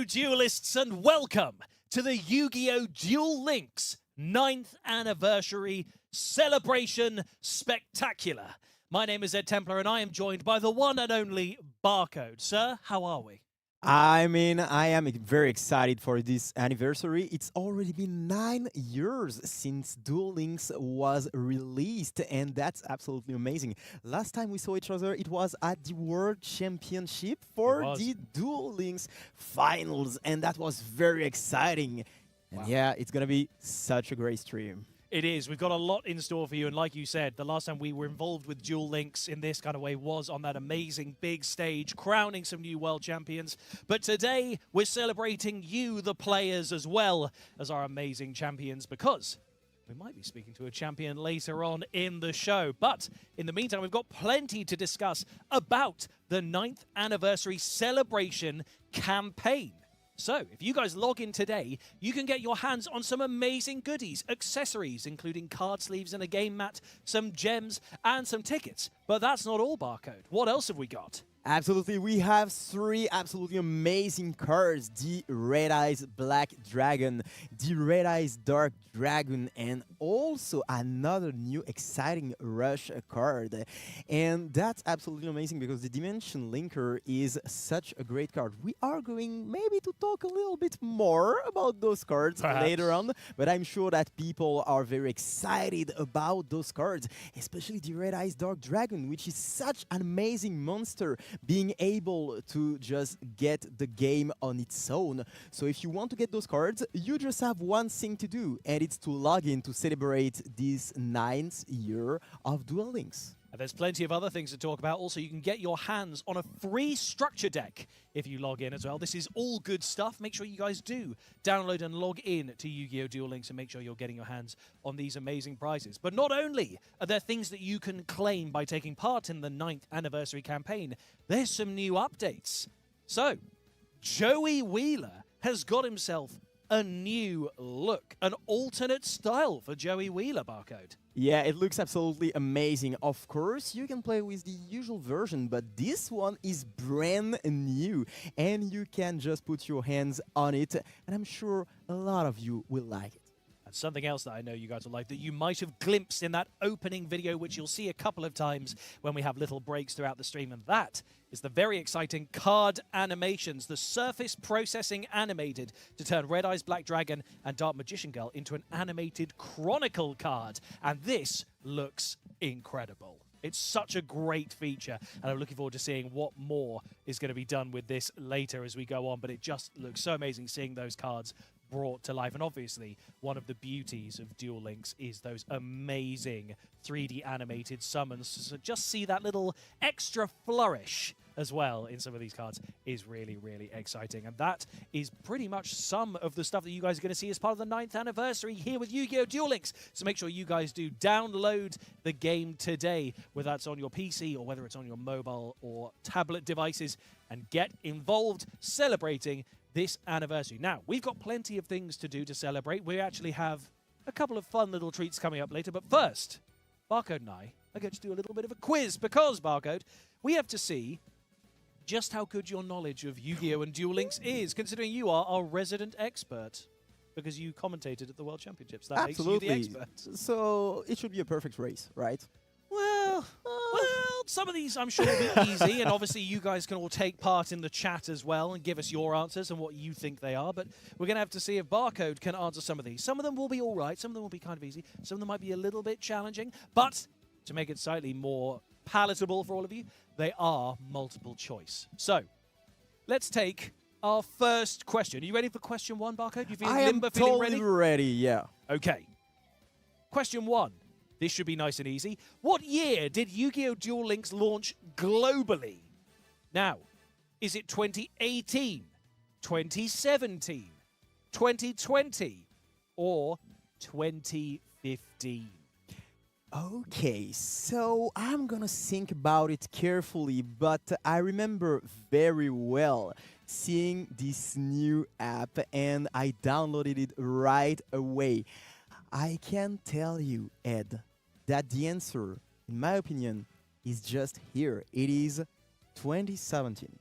Duelists, and welcome to the Yu-Gi-Oh! Duel Links 9th Anniversary Celebration Spectacular. My name is Ed Templar, and I am joined by the one and only Barcode. Sir, how are we? I am very excited for this anniversary. It's already been 9 years since Duel Links was released, and that's absolutely amazing. Last time we saw each other, it was at the World Championship for the Duel Links Finals, and that was very exciting. And yeah, it's going to be such a great stream. It is. We've got a lot in store for you, and like you said, the last time we were involved with Duel Links in this kind of way was on that amazing big stage, crowning some new world champions. But today, we're celebrating you, the players, as well as our amazing champions, because we might be speaking to a champion later on in the show. But in the meantime, we've got plenty to discuss about the 9th Anniversary Celebration campaign. So, if you guys log in today, you can get your hands on some amazing goodies, accessories, including card sleeves and a game mat, some gems, and some tickets. But that's not all, Barcode. What else have we got? Absolutely, we have 3 absolutely amazing cards: the Red Eyes Black Dragon, the Red Eyes Dark Dragon, and also another new exciting Rush card. And that's absolutely amazing because the Dimension Linker is such a great card. We are going maybe to talk a little bit more about those cards later on, but I'm sure that people are very excited about those cards, especially the Red Eyes Dark Dragon, which is such an amazing monster, being able to just get the game on its own. So if you want to get those cards, you just have one thing to do, and it's to log in to celebrate this 9th year of Duel Links. And there's plenty of other things to talk about. Also, you can get your hands on a free structure deck if you log in as well. This is all good stuff. Make sure you guys do download and log in to Yu-Gi-Oh! Duel Links and make sure you're getting your hands on these amazing prizes. But not only are there things that you can claim by taking part in the 9th Anniversary campaign, there's some new updates. So, Joey Wheeler has got himself a new look, an alternate style for Joey Wheeler, Barcode. Yeah, it looks absolutely amazing. Of course, you can play with the usual version, but this one is brand new, and you can just put your hands on it, and I'm sure a lot of you will like it. And something else that I know you guys will like that you might have glimpsed in that opening video, which you'll see a couple of times when we have little breaks throughout the stream, and that is the very exciting card animations, the surface processing animated to turn Red Eyes Black Dragon and Dark Magician Girl into an animated Chronicle card. And this looks incredible. It's such a great feature, and I'm looking forward to seeing what more is going to be done with this later as we go on, but it just looks so amazing seeing those cards brought to life. And obviously, one of the beauties of Duel Links is those amazing 3D animated summons. So just see that little extra flourish as well in some of these cards is really, really exciting. And that is pretty much some of the stuff that you guys are going to see as part of the 9th anniversary here with Yu-Gi-Oh! Duel Links. So make sure you guys do download the game today, whether that's on your PC or whether it's on your mobile or tablet devices, and get involved celebrating this anniversary. Now, we've got plenty of things to do to celebrate. We actually have a couple of fun little treats coming up later, but first, Barcode and I are going to do a little bit of a quiz because, Barcode, we have to see just how good your knowledge of Yu-Gi-Oh! And Duel Links is, considering you are our resident expert, because you commentated at the World Championships. That Absolutely. makes you the expert. So it should be a perfect race, right? Well, some of these I'm sure will be easy, and obviously you guys can all take part in the chat as well and give us your answers and what you think they are, but we're going to have to see if Barcode can answer some of these. Some of them will be all right, some of them will be kind of easy, some of them might be a little bit challenging, but to make it slightly more palatable for all of you, they are multiple choice. So, let's take our first question. Are you ready for question 1, Barcode? You feeling limber, feeling ready? I am totally ready, yeah. Okay. Question 1. This should be nice and easy. What year did Yu-Gi-Oh! Duel Links launch globally? Now, is it 2018, 2017, 2020, or 2015? Okay, so I'm gonna think about it carefully, but I remember very well seeing this new app and I downloaded it right away. I can tell you, Ed, that the answer, in my opinion, is just here. It is 2017.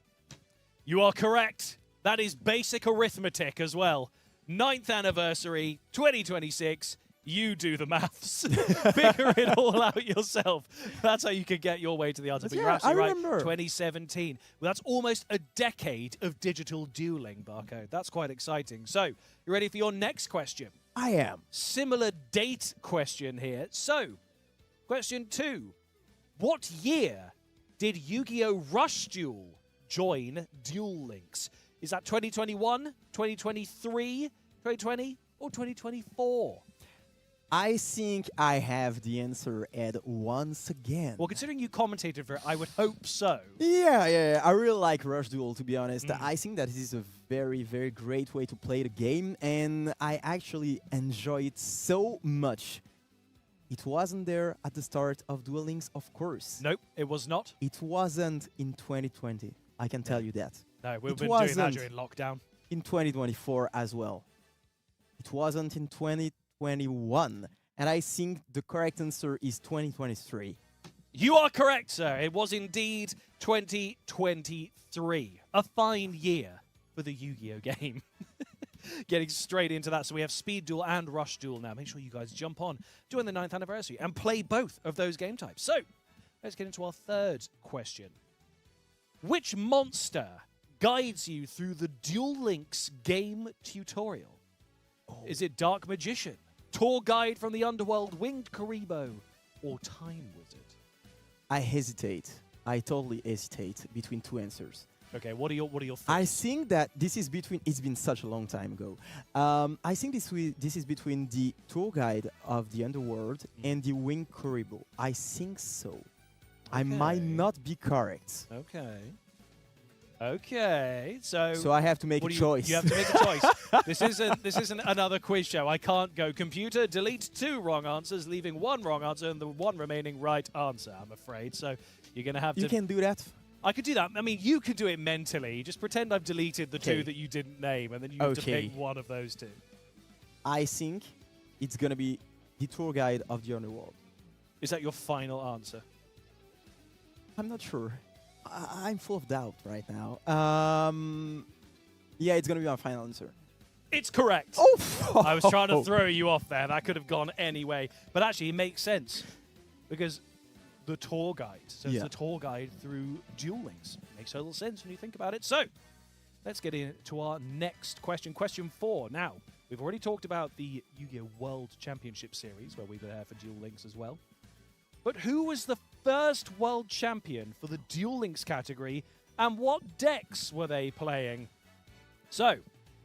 You are correct. That is basic arithmetic as well. 9th anniversary, 2026. You do the maths. Figure it all out yourself. That's how you can get your way to the answer. But But you're yeah, absolutely I right. remember. 2017. Well, that's almost a decade of digital dueling, Barcode. That's quite exciting. So, you ready for your next question? I am. Similar date question here. So, question 2. What year did Yu-Gi-Oh! Rush Duel join Duel Links? Is that 2021, 2023, 2020, or 2024? I think I have the answer at once again. Well, considering you commentated for it, I would hope so. Yeah. I really like Rush Duel, to be honest. I think that this is a very, very great way to play the game, and I actually enjoy it so much. It wasn't there at the start of Duel Links, of course. Nope, it was not. It wasn't in 2020. I can tell you that. No, we've It been doing that wasn't. during lockdown. In 2024 as well. It wasn't in 2021. And I think the correct answer is 2023. You are correct, sir. It was indeed 2023. A fine year for the Yu-Gi-Oh! Game. Getting straight into that. So we have Speed Duel and Rush Duel now. Make sure you guys jump on, join the 9th anniversary, and play both of those game types. So, let's get into our third question. Which monster guides you through the Duel Links game tutorial? Is it Dark Magician, Tour Guide from the Underworld, Winged Karibo, or Time Wizard? I hesitate. I totally hesitate between two answers. Okay, what are your thoughts? I think that this is between. It's been such a long time ago. I think this is between the tour guide of the underworld and the Winged Karibo. I think so. I might not be correct. Okay. So I have to make a choice. You have to make a choice. This isn't another quiz show. I can't go computer delete 2 wrong answers, leaving 1 wrong answer and the 1 remaining right answer. I'm afraid. So you're gonna have to. You can do that. I could do that. I mean, you could do it mentally. Just pretend I've deleted the 2 that you didn't name, and then you have to pick one of those 2. I think it's gonna be the tour guide of the underworld. Is that your final answer? I'm not sure. I'm full of doubt right now. Yeah, it's gonna be my final answer. It's correct. Oh! I was trying to throw you off there. That could have gone anyway. But actually, it makes sense because the tour guide. So it's the tour guide through Duel Links. Makes total sense when you think about it. So let's get into our next question. Question 4. Now, we've already talked about the Yu-Gi-Oh! World Championship Series, where we were there for Duel Links as well. But who was the first world champion for the Duel Links category, and what decks were they playing? So,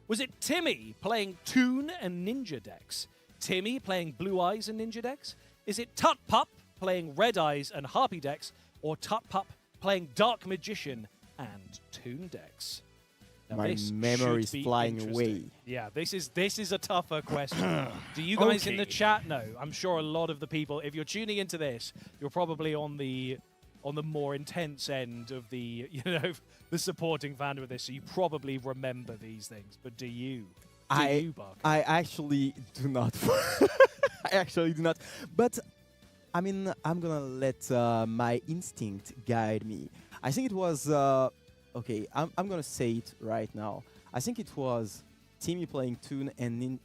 was it Timmy playing Toon and Ninja decks? Timmy playing Blue Eyes and Ninja decks? Is it Tut Pup playing Red Eyes and Harpy decks? Or Tut Pup playing Dark Magician and Toon decks? Now, my memory is flying away. Yeah, this is a tougher question. Do you guys in the chat know? I'm sure a lot of the people, if you're tuning into this, you're probably on the more intense end of the the supporting fandom of this, so you probably remember these things. But do you? Barcode? I actually do not. I actually do not. But I mean, I'm gonna let my instinct guide me. I think it was. Okay, I'm gonna say it right now. I think it was Timmy playing Toon and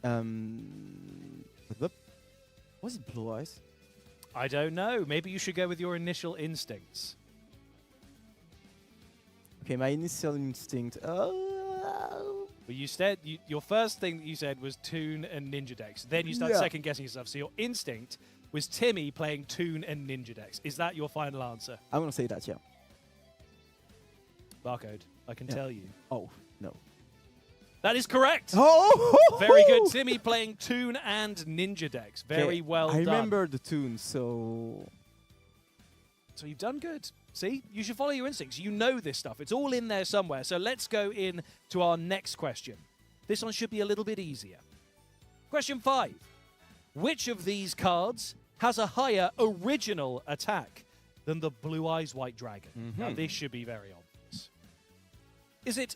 was it Blue Eyes? I don't know. Maybe you should go with your initial instincts. Okay, my initial instinct. Well, you said your first thing that you said was Toon and Ninja decks. Then you start second guessing yourself. So your instinct was Timmy playing Toon and Ninja decks. Is that your final answer? I'm gonna say that, yeah. Barcode, I can tell you. Oh, no. That is correct. Oh! Very good. Timmy playing Toon and Ninja decks. Very well done. I remember the Toon, so... So you've done good. See? You should follow your instincts. You know this stuff. It's all in there somewhere. So let's go in to our next question. This one should be a little bit easier. Question 5. Which of these cards has a higher original attack than the Blue Eyes White Dragon? Now, this should be very obvious. Is it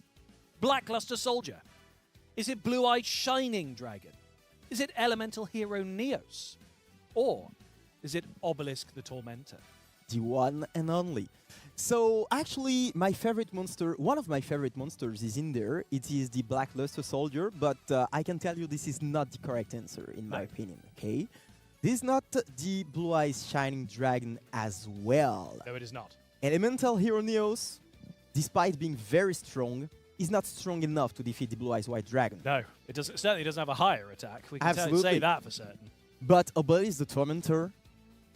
Blackluster Soldier? Is it Blue Eyed Shining Dragon? Is it Elemental Hero Neos? Or is it Obelisk the Tormentor? the one and only. So actually, my favorite monster, one of my favorite monsters is in there. It is the Black Luster Soldier, but I can tell you this is not the correct answer, in my opinion, okay? This is not the Blue Eyes Shining Dragon as well. No, it is not. Elemental Hero Neos, despite being very strong, is not strong enough to defeat the Blue Eyes White Dragon. No, it certainly doesn't have a higher attack. We can Absolutely. say that for certain. But Obelisk the Tormentor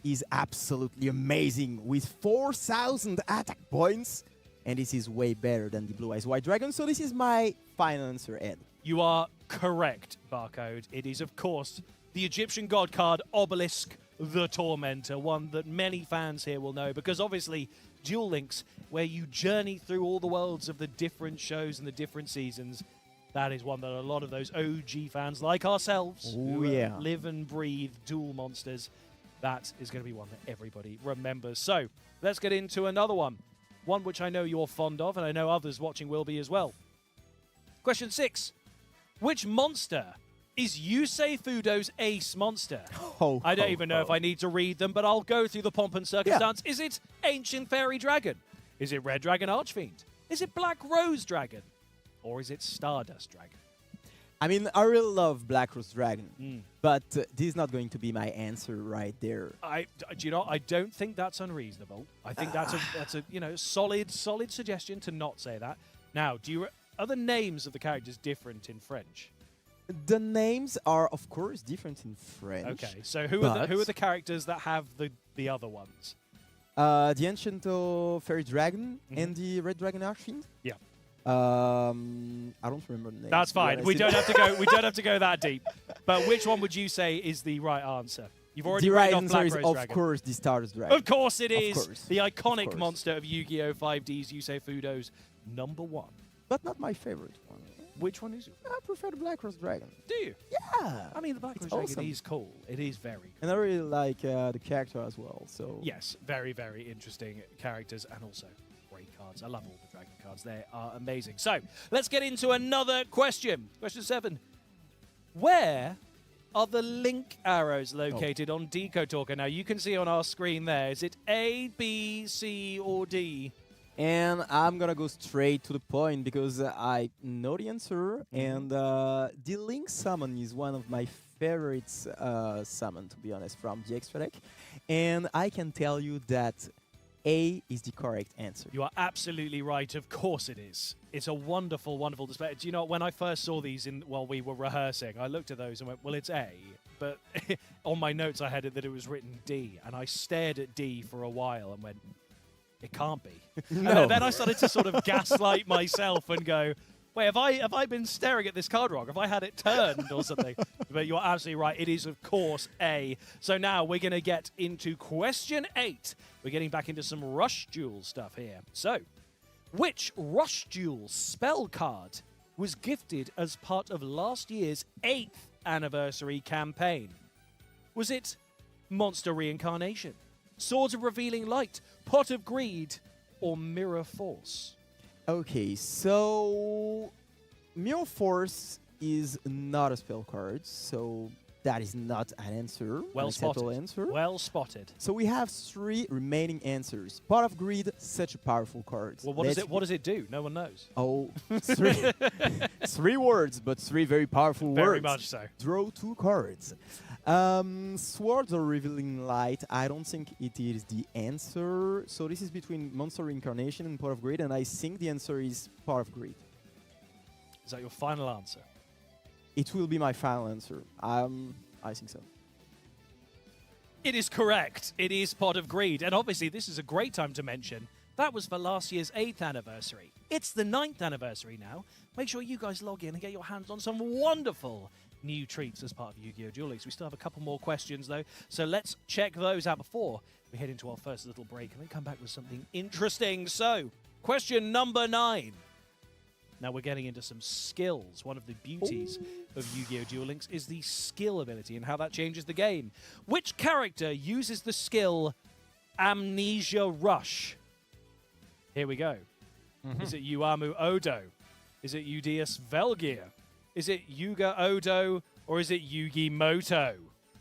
is absolutely amazing with 4,000 attack points, and this is way better than the Blue Eyes White Dragon, so this is my final answer, Ed. You are correct, Barcode. It is, of course, the Egyptian god card Obelisk the Tormentor, one that many fans here will know, because obviously Duel Links, where you journey through all the worlds of the different shows and the different seasons, that is one that a lot of those OG fans like ourselves who live and breathe duel monsters, that is going to be one that everybody remembers. So let's get into another one. One which I know you're fond of, and I know others watching will be as well. Question 6. Which monster is Yusei Fudo's ace monster? I don't even know if I need to read them, but I'll go through the pomp and circumstance. Is it Ancient Fairy Dragon? Is it Red Dragon Archfiend? Is it Black Rose Dragon? Or is it Stardust Dragon? I mean, I really love Black Rose Dragon, but this is not going to be my answer right there. Do you know? I don't think that's unreasonable. I think that's a solid suggestion to not say that. Now, are the names of the characters different in French? The names are, of course, different in French. Okay, so who are the characters that have the other ones? The Ancient Fairy Dragon and the Red Dragon Archfiend. Yeah. I don't remember the name. That's fine. We don't have to go. We don't have to go that deep. But which one would you say is the right answer? You've already the right off answer Black is, Rose of Dragon. course, the Stardust Dragon. Of course it is. Course. The iconic monster of Yu-Gi-Oh! 5D's Yusei Fudo's #1. But not my favorite one. Which one is it? I prefer the Black Rose Dragon. Do you? Yeah. I mean, the Black Rose Dragon is cool. It is very cool. And I really like the character as well. So yes, very, very interesting characters and also great cards. I love all the Dragon cards. They are amazing. So let's get into another question. Question 7. Where are the link arrows located on Decode Talker? Now, you can see on our screen there. Is it A, B, C, or D? And I'm gonna go straight to the point because I know the answer, and the Link Summon is one of my favorite summon, to be honest, from the extra deck. And I can tell you that A is the correct answer. You are absolutely right. Of course it is. It's a wonderful, wonderful display. Do you know, when I first saw these while we were rehearsing, I looked at those and went, well, it's A. But on my notes, I had it that it was written D. And I stared at D for a while and went, it can't be. No. And then I started to sort of gaslight myself and go, wait, have I been staring at this card wrong? Have I had it turned or something? But you're absolutely right. It is, of course, A. So now we're going to get into question 8. We're getting back into some Rush Duel stuff here. So, which Rush Duel spell card was gifted as part of last year's 8th anniversary campaign? Was it Monster Reincarnation, Swords of Revealing Light, Pot of Greed, or Mirror Force? Okay, so Mirror Force is not a spell card, so that is not an answer. Well spotted. Answer. Well spotted. So we have 3 remaining answers. Pot of Greed, such a powerful card. Well, what does it do? No one knows. Oh, 3, 3 words, but 3 very powerful words. Very much so. Draw 2 cards. Swords of Revealing Light, I don't think it is the answer. So this is between Monster Reincarnation and Pot of Greed, and I think the answer is Pot of Greed. Is that your final answer? It will be my final answer. I think so. It is correct. It is Pot of Greed. And obviously, this is a great time to mention that was for last year's 8th anniversary. It's the 9th anniversary now. Make sure you guys log in and get your hands on some wonderful new treats as part of Yu-Gi-Oh! Duel Links. We still have a couple more questions, though, so let's check those out before we head into our first little break and then come back with something interesting. So, question number 9. Now we're getting into some skills. One of the beauties of Yu-Gi-Oh! Duel Links is the skill ability and how that changes the game. Which character uses the skill Amnesia Rush? Here we go. Is it Yuamu Odo? Is it Udius Velgear? Is it Yuga Odo? Or is it Yugi Moto?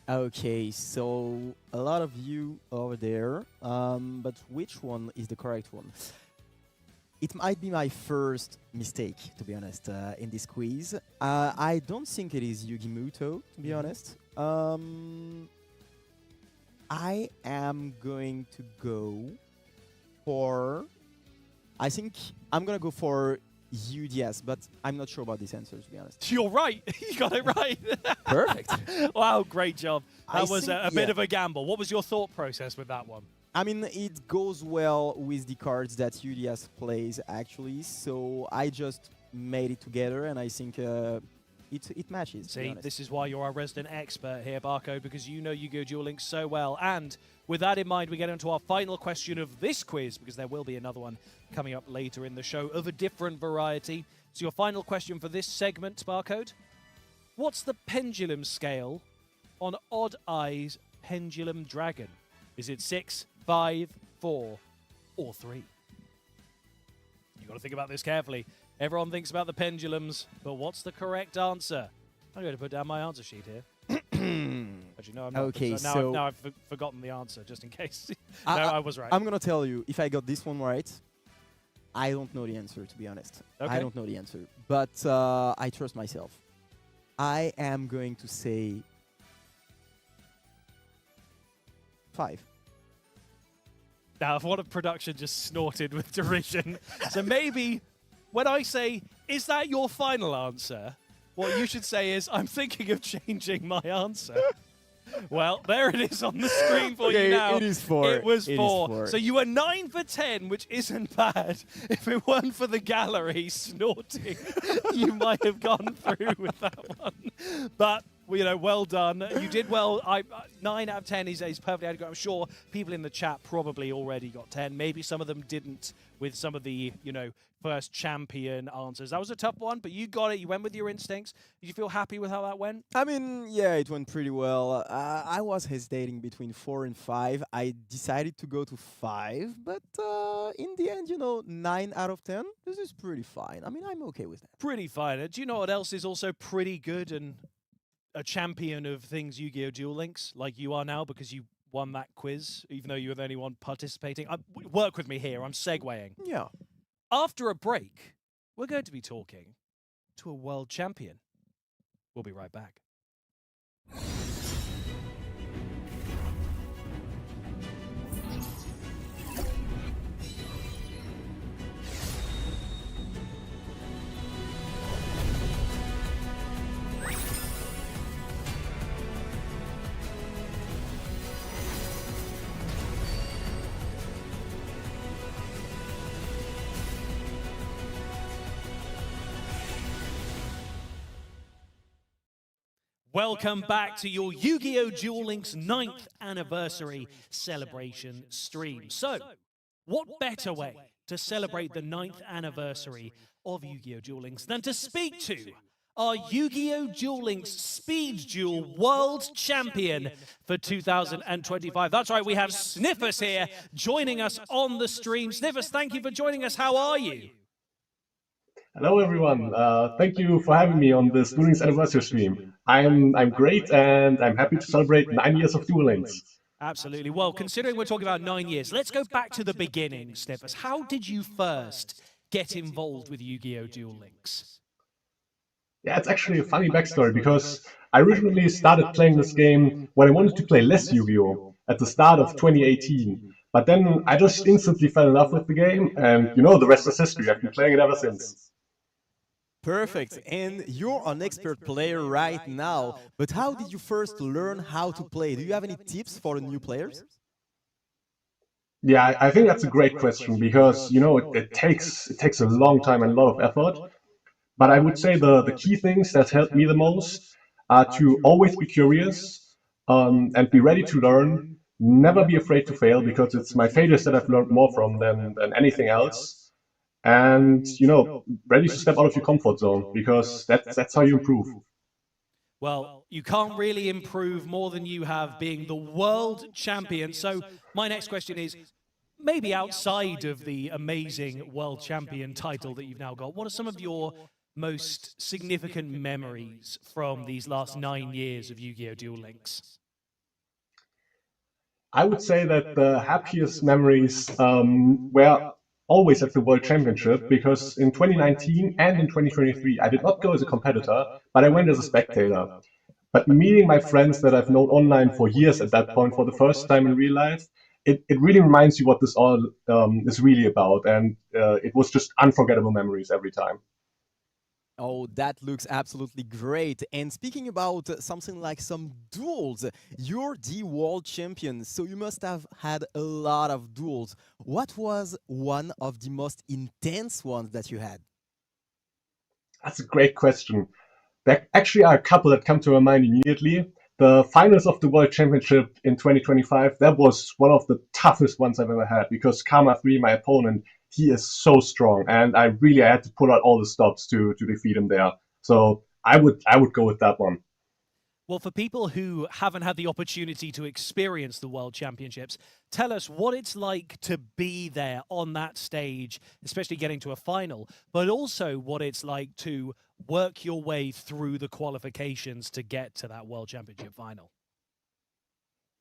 Okay, so a lot of you over there, but which one is the correct one? It might be my first mistake, to be honest, in this quiz. I don't think it is Yugi Muto, to be honest. I am going to go for... I think I'm going to go for UDS, but I'm not sure about this answer, to be honest. You're right. You got it right. Perfect. Wow, great job. That I was think, a bit of a gamble. What was your thought process with that one? I mean, it goes well with the cards that UDS plays, actually, so I just made it together, and I think it matches. See, this is why you're our resident expert here, Barcode, because you know Yu-Gi-Oh! Duel Links so well. And with that in mind, we get into our final question of this quiz, because there will be another one coming up later in the show of a different variety. So your final question for this segment, Barcode. What's the pendulum scale on Odd Eye's Pendulum Dragon? Is it 6, 5, 4, or 3? You've got to think about this carefully. Everyone thinks about the pendulums, but what's the correct answer? I'm going to put down my answer sheet here. Actually, no, I'm not. Okay, now I've forgotten the answer, just in case. No, I was right. I'm going to tell you, if I got this one right, I don't know the answer, to be honest. Okay. I don't know the answer, but I trust myself. I am going to say 5. Now, what if production just snorted with derision? So maybe when I say, is that your final answer? What you should say is, I'm thinking of changing my answer. Well, there it is on the screen for you now. It is 4. It was It is 4. 4. So you were 9 for 10, which isn't bad. If it weren't for the gallery snorting, you might have gone through with that one. But, you know, well done. You did well. 9 out of 10 is perfectly adequate. I'm sure people in the chat probably already got 10. Maybe some of them didn't with some of the, you know, first champion answers. That was a tough one, but you got it. You went with your instincts. Did you feel happy with how that went? I mean, yeah, it went pretty well. I was hesitating between 4 and 5. I decided to go to 5, but in the end, you know, 9 out of 10, this is pretty fine. I mean, I'm okay with that. Pretty fine. Do you know what else is also pretty good and a champion of things Yu-Gi-Oh! Duel Links, like you are now, because you won that quiz, even though you were the only one participating? Work with me here. I'm segueing. Yeah. After a break, we're going to be talking to a world champion. We'll be right back. Welcome back to your Yu-Gi-Oh! Duel Links 9th anniversary celebration stream. So, what better way to celebrate the 9th anniversary of Yu-Gi-Oh! Duel Links than to speak to our Yu-Gi-Oh! Duel Links Speed Duel World Champion for 2025. That's right, we have Snyffus here joining us on the stream. Snyffus, thank you for joining us. How are you? Hello everyone, thank you for having me on this Duel Links anniversary stream. I'm great and I'm happy to celebrate 9 years of Duel Links. Absolutely. Well, considering we're talking about 9 years, let's go back to the beginning, Snyffus. How did you first get involved with Yu-Gi-Oh! Duel Links? Yeah, it's actually a funny backstory because I originally started playing this game when I wanted to play less Yu-Gi-Oh! At the start of 2018. But then I just instantly fell in love with the game and you know the rest is history. I've been playing it ever since. Perfect. And you're an expert player right now, but how did you first learn how to play? Do you have any tips for the new players? Yeah, I think that's a great question because you know it takes a long time and a lot of effort. But I would say the key things that helped me the most are to always be curious and be ready to learn. Never be afraid to fail because it's my failures that I've learned more from than anything else. And you know, ready to step out of your comfort zone because that's how you improve. Well, you can't really improve more than you have being the world champion. So my next question is, maybe outside of the amazing world champion title that you've now got, what are some of your most significant memories from these last 9 years of Yu-Gi-Oh! Duel Links? I would say that the happiest memories were always at the World Championship, because in 2019 and in 2023 I did not go as a competitor, but I went as a spectator. But meeting my friends that I've known online for years at that point for the first time in real life, it really reminds you what this all is really about. And it was just unforgettable memories every time. Oh, that looks absolutely great. And speaking about something like some duels, you're the world champion, so you must have had a lot of duels. What was one of the most intense ones that you had? That's a great question. There actually are a couple that come to my mind immediately. The finals of the World Championship in 2025, that was one of the toughest ones I've ever had, because Karma 3, my opponent, he is so strong, and I had to pull out all the stops to defeat him there. So I would go with that one. Well, for people who haven't had the opportunity to experience the World Championships, tell us what it's like to be there on that stage, especially getting to a final, but also what it's like to work your way through the qualifications to get to that World Championship final.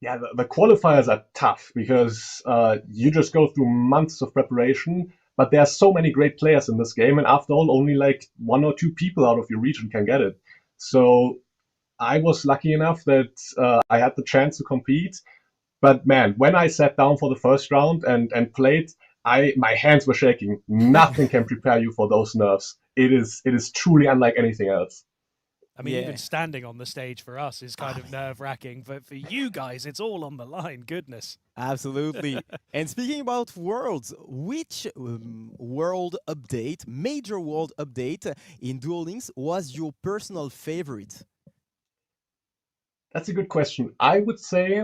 Yeah, the qualifiers are tough, because you just go through months of preparation, but there are so many great players in this game, and after all, only like 1 or 2 people out of your region can get it. So I was lucky enough that I had the chance to compete. But man, when I sat down for the first round and played, my hands were shaking. Nothing can prepare you for those nerves. It is truly unlike anything else. I mean, even Yeah. standing on the stage for us is kind of nerve-wracking, but for you guys, it's all on the line. Goodness. Absolutely. And speaking about worlds, which major world update in Duel Links was your personal favorite? That's a good question. I would say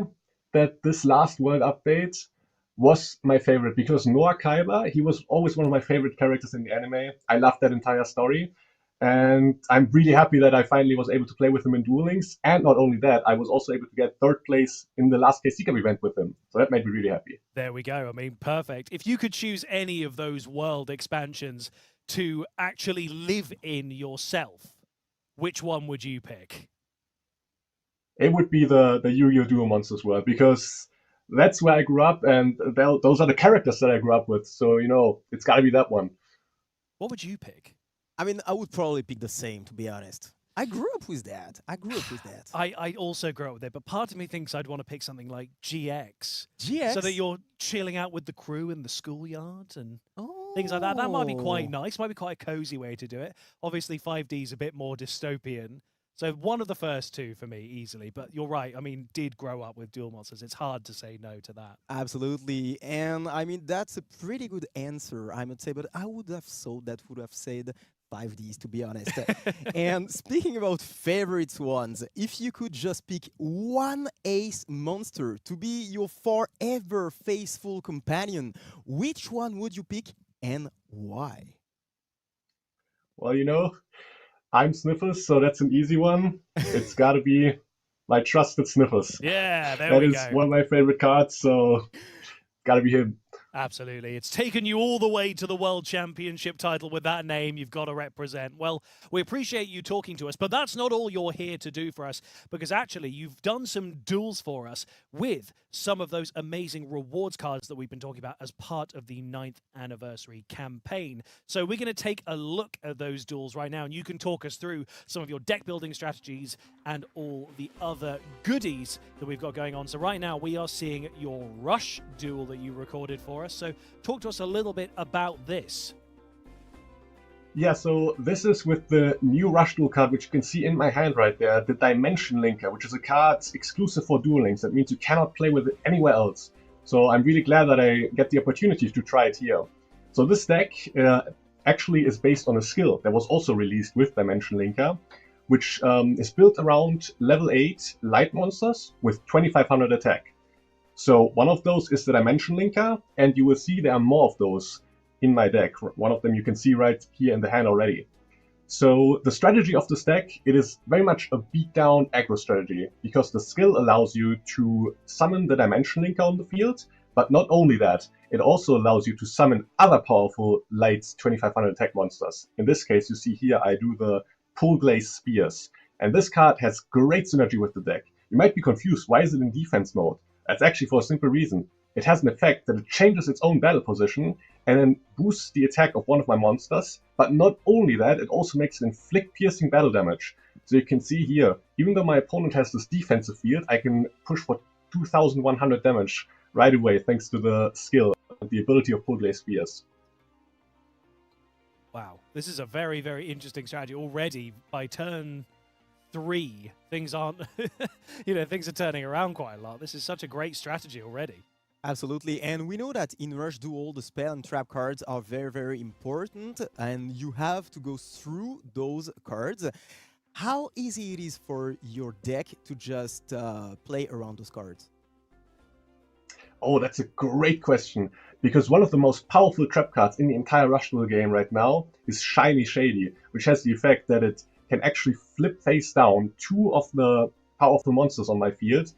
that this last world update was my favorite, because Noah Kaiba, he was always one of my favorite characters in the anime. I loved that entire story. And I'm really happy that I finally was able to play with him in Duel Links. And not only that, I was also able to get third place in the last KC Cup event with him. So that made me really happy. There we go. I mean, perfect. If you could choose any of those world expansions to actually live in yourself, which one would you pick? It would be the Yu-Gi-Oh! Duel Monsters world, because that's where I grew up, and those are the characters that I grew up with. So, it's got to be that one. What would you pick? I mean, I would probably pick the same, to be honest. I grew up with that. I also grew up with it, but part of me thinks I'd want to pick something like GX. GX? So that you're chilling out with the crew in the schoolyard and things like that. That might be quite nice. Might be quite a cozy way to do it. Obviously, 5D is a bit more dystopian. So one of the first two for me, easily. But you're right. I mean, did grow up with Duel Monsters. It's hard to say no to that. Absolutely. And I mean, that's a pretty good answer, I would say. But I would have thought that would have said 5Ds, to be honest. And speaking about favorite ones, if you could just pick one ace monster to be your forever faithful companion, which one would you pick and why? Well, I'm Snyffus, so that's an easy one. It's got to be my trusted Snyffus. Yeah, there That we is go. one of my favorite cards, so got to be him. Absolutely. It's taken you all the way to the World Championship title with that name you've got to represent. Well, we appreciate you talking to us, but that's not all you're here to do for us, because actually you've done some duels for us with some of those amazing rewards cards that we've been talking about as part of the 9th anniversary campaign. So we're going to take a look at those duels right now, and you can talk us through some of your deck building strategies and all the other goodies that we've got going on. So right now we are seeing your Rush duel that you recorded for us. So talk to us a little bit about this. Yeah, so this is with the new Rush Duel card, which you can see in my hand right there, the Dimension Linker, which is a card exclusive for Duel Links. That means you cannot play with it anywhere else. So I'm really glad that I get the opportunity to try it here. So this deck actually is based on a skill that was also released with Dimension Linker, which is built around level 8 light monsters with 2500 attack. So one of those is the Dimension Linker, and you will see there are more of those in my deck. One of them you can see right here in the hand already. So the strategy of this deck, it is very much a beatdown aggro strategy, because the skill allows you to summon the Dimension Linker on the field, but not only that, it also allows you to summon other powerful light 2500 attack monsters. In this case, you see here I do the Pull Glaze Spears, and this card has great synergy with the deck. You might be confused, why is it in defense mode? That's actually for a simple reason. It has an effect that it changes its own battle position and then boosts the attack of one of my monsters. But not only that, it also makes it inflict piercing battle damage. So you can see here, even though my opponent has this defensive field, I can push for 2100 damage right away thanks to the skill and the ability of Pull Spears. Wow, this is a very, very interesting strategy. Already, by turn 3, things aren't, things are turning around quite a lot. This is such a great strategy already. Absolutely, and we know that in Rush Duel, the spell and trap cards are very, very important, and you have to go through those cards. How easy it is for your deck to just play around those cards? Oh, that's a great question, because one of the most powerful trap cards in the entire Rush Duel game right now is Shiny Shady, which has the effect that it can actually flip face down 2 of the powerful monsters on my field,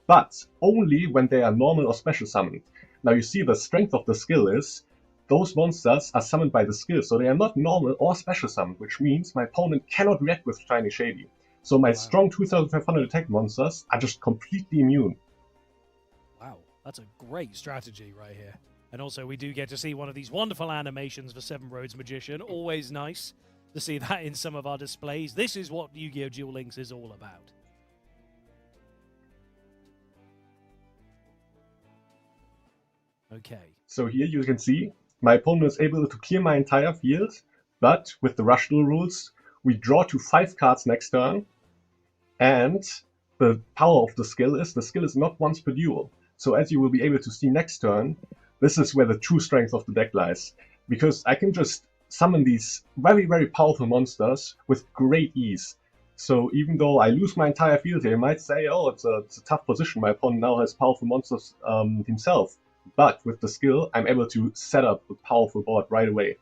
but only when they are normal or special summoned. Now you see the strength of the skill is those monsters are summoned by the skill, so they are not normal or special summoned, which means my opponent cannot react with Shiny Shady. So my strong 2500 attack monsters are just completely immune. Wow, that's a great strategy right here. And also we do get to see one of these wonderful animations for Seven Roads Magician. Always nice to see that in some of our displays. This is what Yu-Gi-Oh! Duel Links is all about. Okay. So here you can see my opponent is able to clear my entire field, but with the Rush Duel rules, we draw to 5 cards next turn, and the power of the skill is not once per duel. So as you will be able to see next turn, this is where the true strength of the deck lies, because I can just summon these very, very powerful monsters with great ease. So even though I lose my entire field here, you might say, oh, it's a tough position, my opponent now has powerful monsters himself. But with the skill, I'm able to set up a powerful board right away.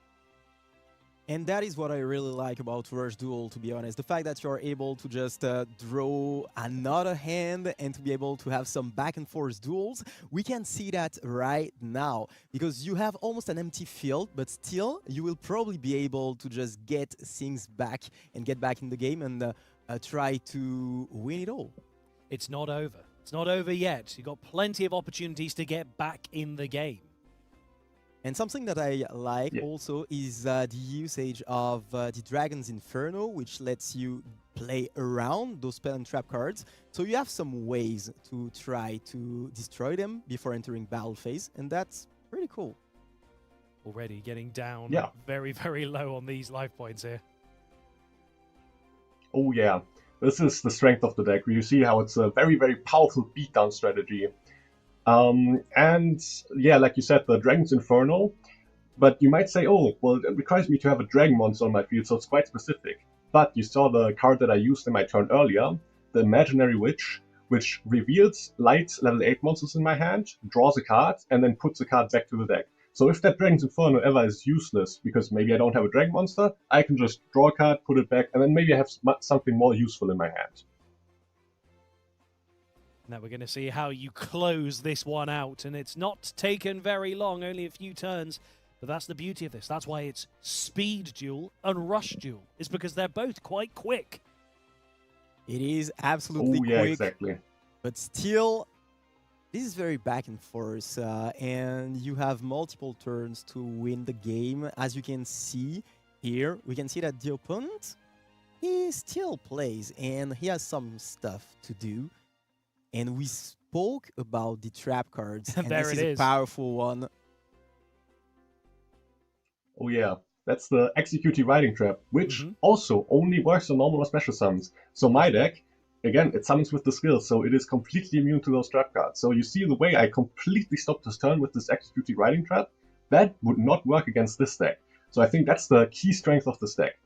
And that is what I really like about Rush Duel, to be honest. The fact that you're able to just draw another hand and to be able to have some back and forth duels. We can see that right now, because you have almost an empty field, but still you will probably be able to just get things back and get back in the game and try to win it all. It's not over. It's not over yet. You've got plenty of opportunities to get back in the game. And something that I like also is the usage of the Dragon's Inferno, which lets you play around those spell and trap cards. So you have some ways to try to destroy them before entering battle phase, and that's pretty cool. Already getting down very, very low on these life points here. Oh yeah. This is the strength of the deck. You see how it's a very, very powerful beatdown strategy. And yeah, like you said, the Dragon's Inferno. But you might say, oh, well, it requires me to have a dragon monster on my field, so it's quite specific. But you saw the card that I used in my turn earlier, the Imaginary Witch, which reveals light level 8 monsters in my hand, draws a card, and then puts the card back to the deck. So if that Dragon's Inferno ever is useless, because maybe I don't have a dragon monster, I can just draw a card, put it back, and then maybe I have something more useful in my hand. Now we're going to see how you close this one out, and it's not taken very long, only a few turns, but that's the beauty of this. That's why it's Speed Duel and Rush Duel, is because they're both quite quick. It is absolutely quick, exactly. But still, this is very back and forth, and you have multiple turns to win the game. As you can see here, we can see that the opponent, he still plays, and he has some stuff to do. And we spoke about the trap cards, and there this it is a powerful one. Oh yeah, that's the Executive Riding Trap, which also only works on normal or special summons. So my deck, again, it summons with the skill, so it is completely immune to those trap cards. So you see the way I completely stopped this turn with this Executive Riding Trap, that would not work against this deck. So I think that's the key strength of this deck.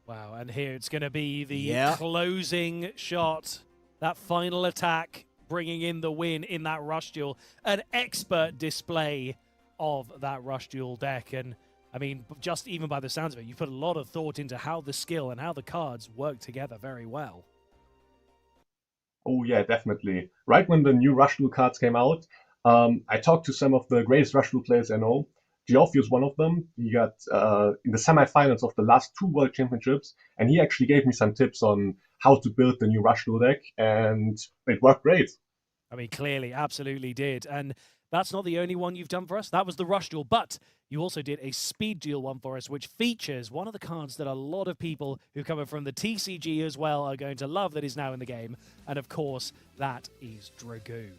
Wow, and here it's going to be the closing shot, that final attack, bringing in the win in that Rush Duel. An expert display of that Rush Duel deck, and I mean, just even by the sounds of it, you put a lot of thought into how the skill and how the cards work together very well. Oh yeah, definitely. Right when the new Rush Duel cards came out, I talked to some of the greatest Rush Duel players I know. Geoffrey is one of them. He got in the semifinals of the last 2 World Championships, and he actually gave me some tips on how to build the new Rush Duel deck, and it worked great. I mean, clearly, absolutely did. And that's not the only one you've done for us. That was the Rush Duel, but you also did a Speed Duel one for us, which features one of the cards that a lot of people who come from the TCG as well are going to love that is now in the game. And of course, that is Dragoon.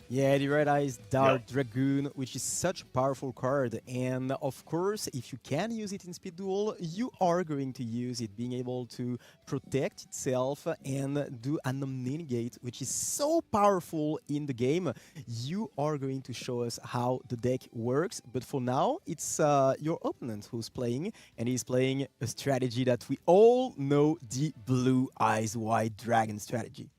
Yeah, the Red Eyes Dark Dragoon, which is such a powerful card. And of course, if you can use it in Speed Duel, you are going to use it, being able to protect itself and do an Omnigate, which is so powerful in the game. You are going to show us how the deck works. But for now, it's your opponent who's playing, and he's playing a strategy that we all know, the Blue Eyes White Dragon strategy.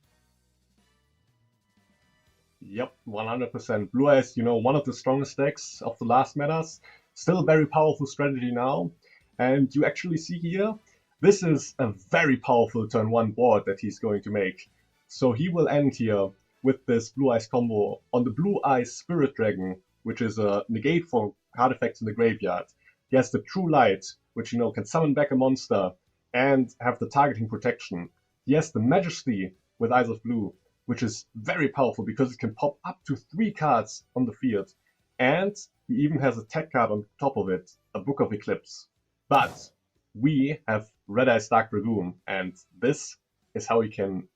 Yep, 100%. Blue Eyes, one of the strongest decks of the last metas. Still a very powerful strategy now. And you actually see here, this is a very powerful turn 1 board that he's going to make. So he will end here with this Blue Eyes combo on the Blue Eyes Spirit Dragon, which is a negate for card effects in the graveyard. He has the True Light, which, can summon back a monster and have the targeting protection. He has the Majesty with Eyes of Blue, which is very powerful because it can pop up to 3 cards on the field. And he even has a tech card on top of it, a Book of Eclipse. But we have Red Eyes Dark Dragoon, and this is how he can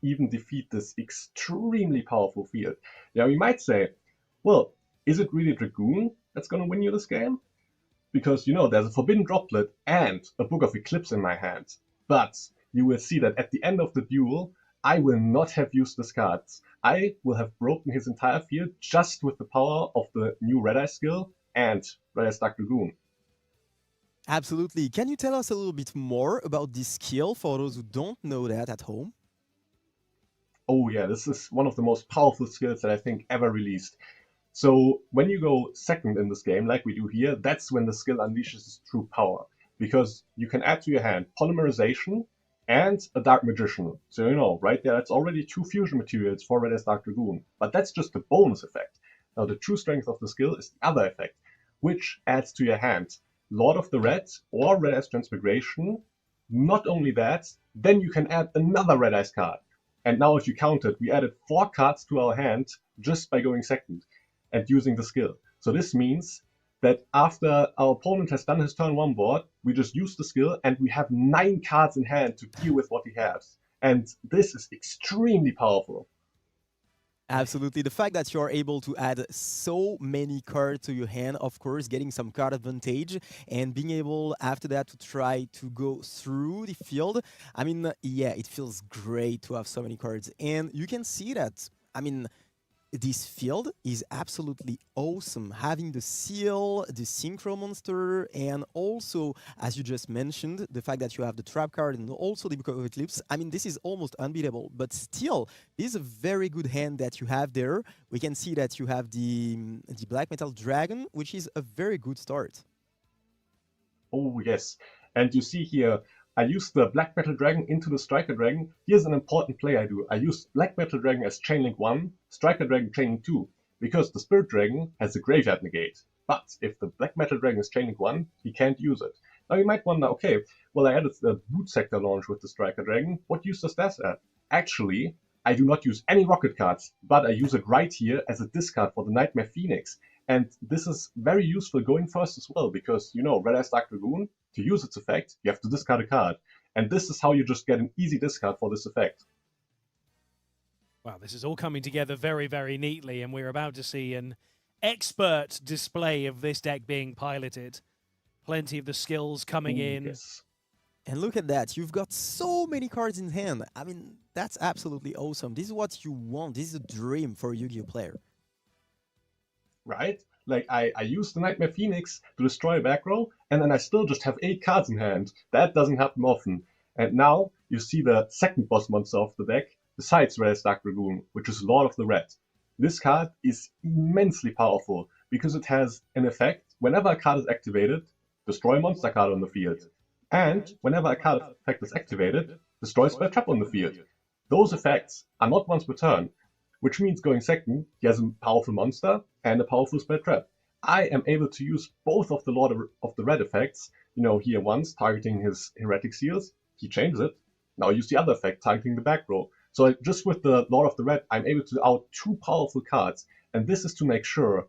even defeat this extremely powerful field. Now you might say, well, is it really Dragoon that's going to win you this game? Because, there's a Forbidden Droplet and a Book of Eclipse in my hand. But you will see that at the end of the duel, I will not have used this card. I will have broken his entire field just with the power of the new Red Eye skill and Red Eye Dark Dragoon. Absolutely. Can you tell us a little bit more about this skill for those who don't know that at home? Oh yeah, this is one of the most powerful skills that I think ever released. So when you go second in this game, like we do here, that's when the skill unleashes its true power. Because you can add to your hand Polymerization and a Dark Magician. So, right there, that's already 2 fusion materials for Red Eyes Dark Dragoon. But that's just the bonus effect. Now, the true strength of the skill is the other effect, which adds to your hand Lord of the Red or Red Eyes Transmigration. Not only that, then you can add another Red Eyes card. And now, if you count it, we added 4 cards to our hand just by going second and using the skill. So this means that after our opponent has done his turn 1 board, we just use the skill and we have 9 cards in hand to deal with what he has. And this is extremely powerful. Absolutely. The fact that you're able to add so many cards to your hand, of course, getting some card advantage and being able after that to try to go through the field. I mean, yeah, it feels great to have so many cards. And you can see that, this field is absolutely awesome. Having the seal, the Synchro Monster, and also, as you just mentioned, the fact that you have the Trap card and also the Book of Eclipse. This is almost unbeatable. But still, this is a very good hand that you have there. We can see that you have the Black Metal Dragon, which is a very good start. Oh, yes. And you see here, I use the Black Metal Dragon into the Striker Dragon. Here's an important play I do. I use Black Metal Dragon as Chainlink 1, Striker Dragon Chainlink 2, because the Spirit Dragon has a Graveyard Negate. But if the Black Metal Dragon is Chainlink 1, he can't use it. Now you might wonder, okay, well I added the Boot Sector launch with the Striker Dragon. What use does that add? Actually, I do not use any rocket cards, but I use it right here as a discard for the Nightmare Phoenix. And this is very useful going first as well, because, Red Eyes Dark Dragoon, to use its effect, you have to discard a card. And this is how you just get an easy discard for this effect. Wow, this is all coming together very, very neatly, and we're about to see an expert display of this deck being piloted. Plenty of the skills coming in. Yes. And look at that, you've got so many cards in hand. That's absolutely awesome. This is what you want. This is a dream for a Yu-Gi-Oh player. Right? Like, I use the Nightmare Phoenix to destroy a back row, and then I still just have 8 cards in hand. That doesn't happen often. And now, you see the second boss monster of the deck, besides Red Eyes Dark Dragoon, which is Lord of the Red. This card is immensely powerful, because it has an effect. Whenever a card is activated, destroy a monster card on the field. And whenever a card effect is activated, destroy a spell trap on the field. Those effects are not once per turn, which means going second, he has a powerful monster and a powerful spell trap. I am able to use both of the Lord of the Red effects, here once, targeting his Heretic Seals, he changes it. Now use the other effect, targeting the back row. So just with the Lord of the Red, I'm able to out 2 powerful cards. And this is to make sure,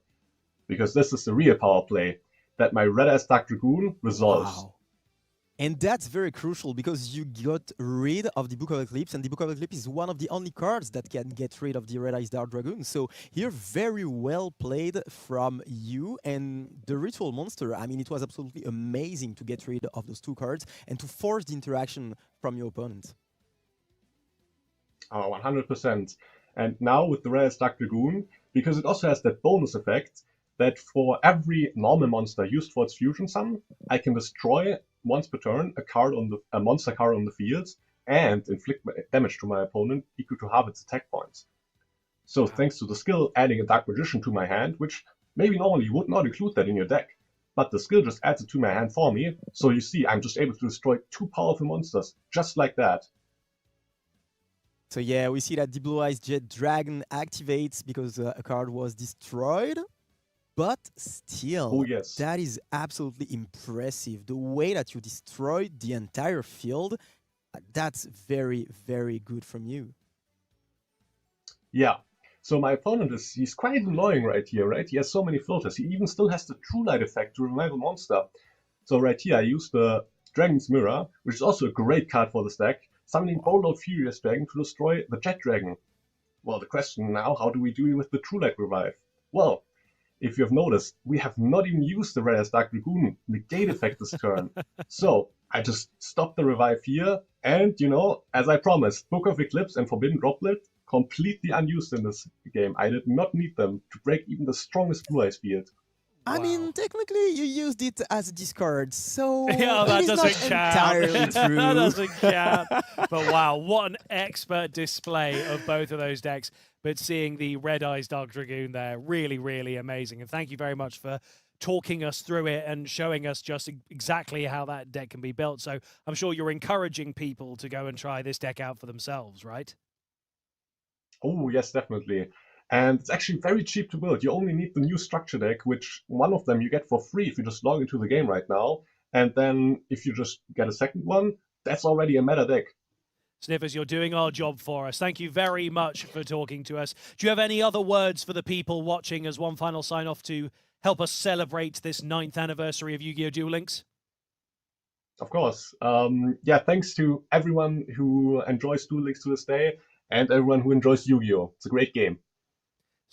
because this is the real power play, that my Red Eyes Dark Dragoon resolves. Wow. And that's very crucial because you got rid of the Book of Eclipse, and the Book of Eclipse is one of the only cards that can get rid of the Red Eyes Dark Dragoon. So here, very well played from you. And the Ritual Monster, I mean, it was absolutely amazing to get rid of those 2 cards and to force the interaction from your opponent. Oh, 100%. And now with the Red Eyes Dark Dragoon, because it also has that bonus effect, that for every normal monster used for its fusion summon, I can destroy once per turn a monster card on the field and inflict damage to my opponent equal to half its attack points. So thanks to the skill adding a Dark Magician to my hand, which maybe normally you would not include that in your deck, but the skill just adds it to my hand for me. So you see, I'm just able to destroy 2 powerful monsters just like that. So yeah, we see that the Blue Eyes Jet Dragon activates because a card was destroyed. But still, Oh, yes. that is absolutely impressive. The way that you destroyed the entire field, that's very, very good from you. Yeah. So my opponent he's quite annoying right here, right? He has so many floaters. He even still has the True Light effect to revive a monster. So right here, I use the Dragon's Mirror, which is also a great card for this deck, summoning Bold Furious Dragon to destroy the Jet Dragon. Well, the question now, how do we deal with the True Light revive? Well, if you have noticed, we have not even used the Red Eyes Dark Dragoon negate effect this turn. So I just stopped the revive here, and you know, as I promised, Book of Eclipse and Forbidden Droplet completely unused in this game. I did not need them to break even the strongest Blue Eyes field. I mean, technically, you used it as a discard, so Yeah, that it is doesn't not count. entirely true. That doesn't count. But wow, what an expert display of both of those decks. But seeing the Red Eyes Dark Dragoon there, really, really amazing. And thank you very much for talking us through it and showing us just exactly how that deck can be built. So I'm sure you're encouraging people to go and try this deck out for themselves, right? Oh, yes, definitely. And it's actually very cheap to build. You only need the new structure deck, which one of them you get for free if you just log into the game right now. And then if you just get a second one, that's already a meta deck. Snyffus, you're doing our job for us. Thank you very much for talking to us. Do you have any other words for the people watching as one final sign-off to help us celebrate this 9th anniversary of Yu-Gi-Oh! Duel Links? Of course. Yeah, thanks to everyone who enjoys Duel Links to this day and everyone who enjoys Yu-Gi-Oh! It's a great game.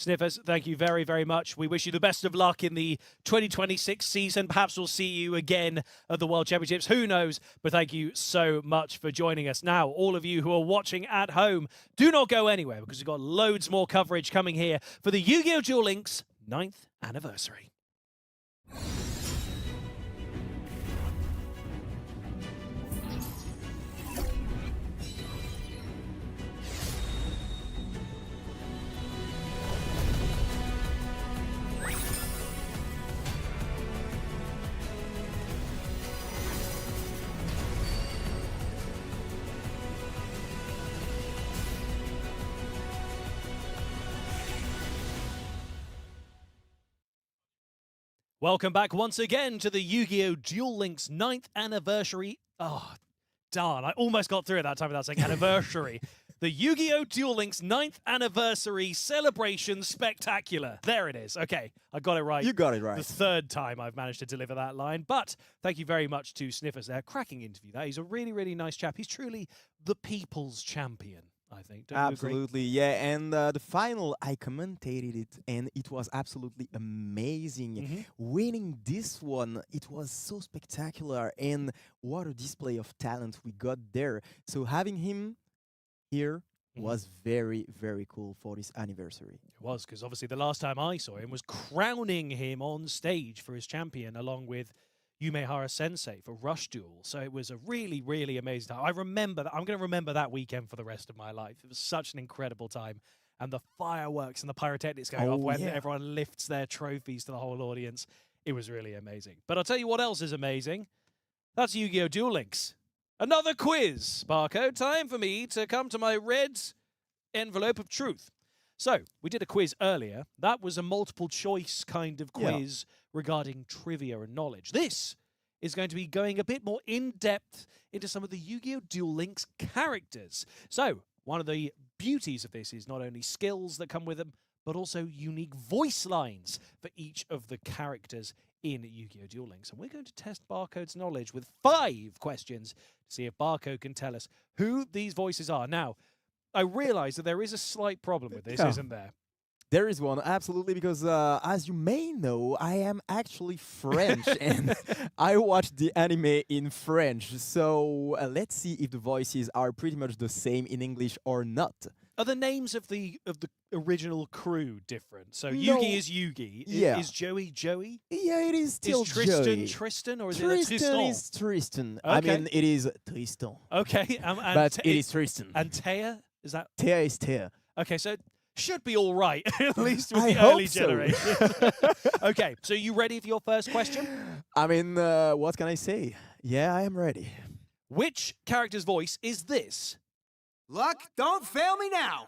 Snyffus, thank you very, very much. We wish you the best of luck in the 2026 season. Perhaps we'll see you again at the World Championships. Who knows? But thank you so much for joining us. Now, all of you who are watching at home, do not go anywhere because we've got loads more coverage coming here for the Yu-Gi-Oh! Duel Links 9th anniversary. Welcome back once again to the Yu-Gi-Oh! Duel Links 9th anniversary. Oh, darn, I almost got through it that time without saying anniversary. The Yu-Gi-Oh! Duel Links 9th anniversary celebration spectacular. There it is. Okay, I got it right. You got it right. The 3rd time I've managed to deliver that line. But thank you very much to Snyffus there. Cracking interview there. He's a really, really nice chap. He's truly the people's champion, I think. Don't you agree? Absolutely, yeah. And the final, I commentated it, and it was absolutely amazing. Winning this one, it was so spectacular, and what a display of talent we got there. So having him here was very, very cool for this anniversary. It was, because obviously the last time I saw him was crowning him on stage for his champion, along with Yumehara Sensei for Rush Duel. So it was a really, really amazing time. I remember that. I'm going to remember that weekend for the rest of my life. It was such an incredible time. And the fireworks and the pyrotechnics going off when everyone lifts their trophies to the whole audience. It was really amazing. But I'll tell you what else is amazing. That's Yu-Gi-Oh! Duel Links. Another quiz, Barcode. Time for me to come to my red envelope of truth. So, we did a quiz earlier. That was a multiple choice kind of quiz regarding trivia and knowledge. This is going to be going a bit more in-depth into some of the Yu-Gi-Oh! Duel Links characters. So, One of the beauties of this is not only skills that come with them, but also unique voice lines for each of the characters in Yu-Gi-Oh! Duel Links. And we're going to test Barcode's knowledge with 5 questions to see if Barcode can tell us who these voices are. Now, I realize that there is a slight problem with this, isn't there? There is one, absolutely, because as you may know, I am actually French, and I watch the anime in French. So let's see if the voices are pretty much the same in English or not. Are the names of the original crew different? So No. Yugi is Yugi. Yeah. Is Joey Joey? Yeah, it is still Is Tristan Joey. Tristan, or is Tristan it a Tristan? is Tristan. I Okay. mean, it is Tristan. Okay, and But it is Tristan. And Taya? Is that Thea is Thea. okay? So should be all right, at least with I the hope early so. generation. Okay, so you ready for your first question? I mean, what can I say? Yeah, I am ready. Which character's voice is this? Luck, don't fail me now.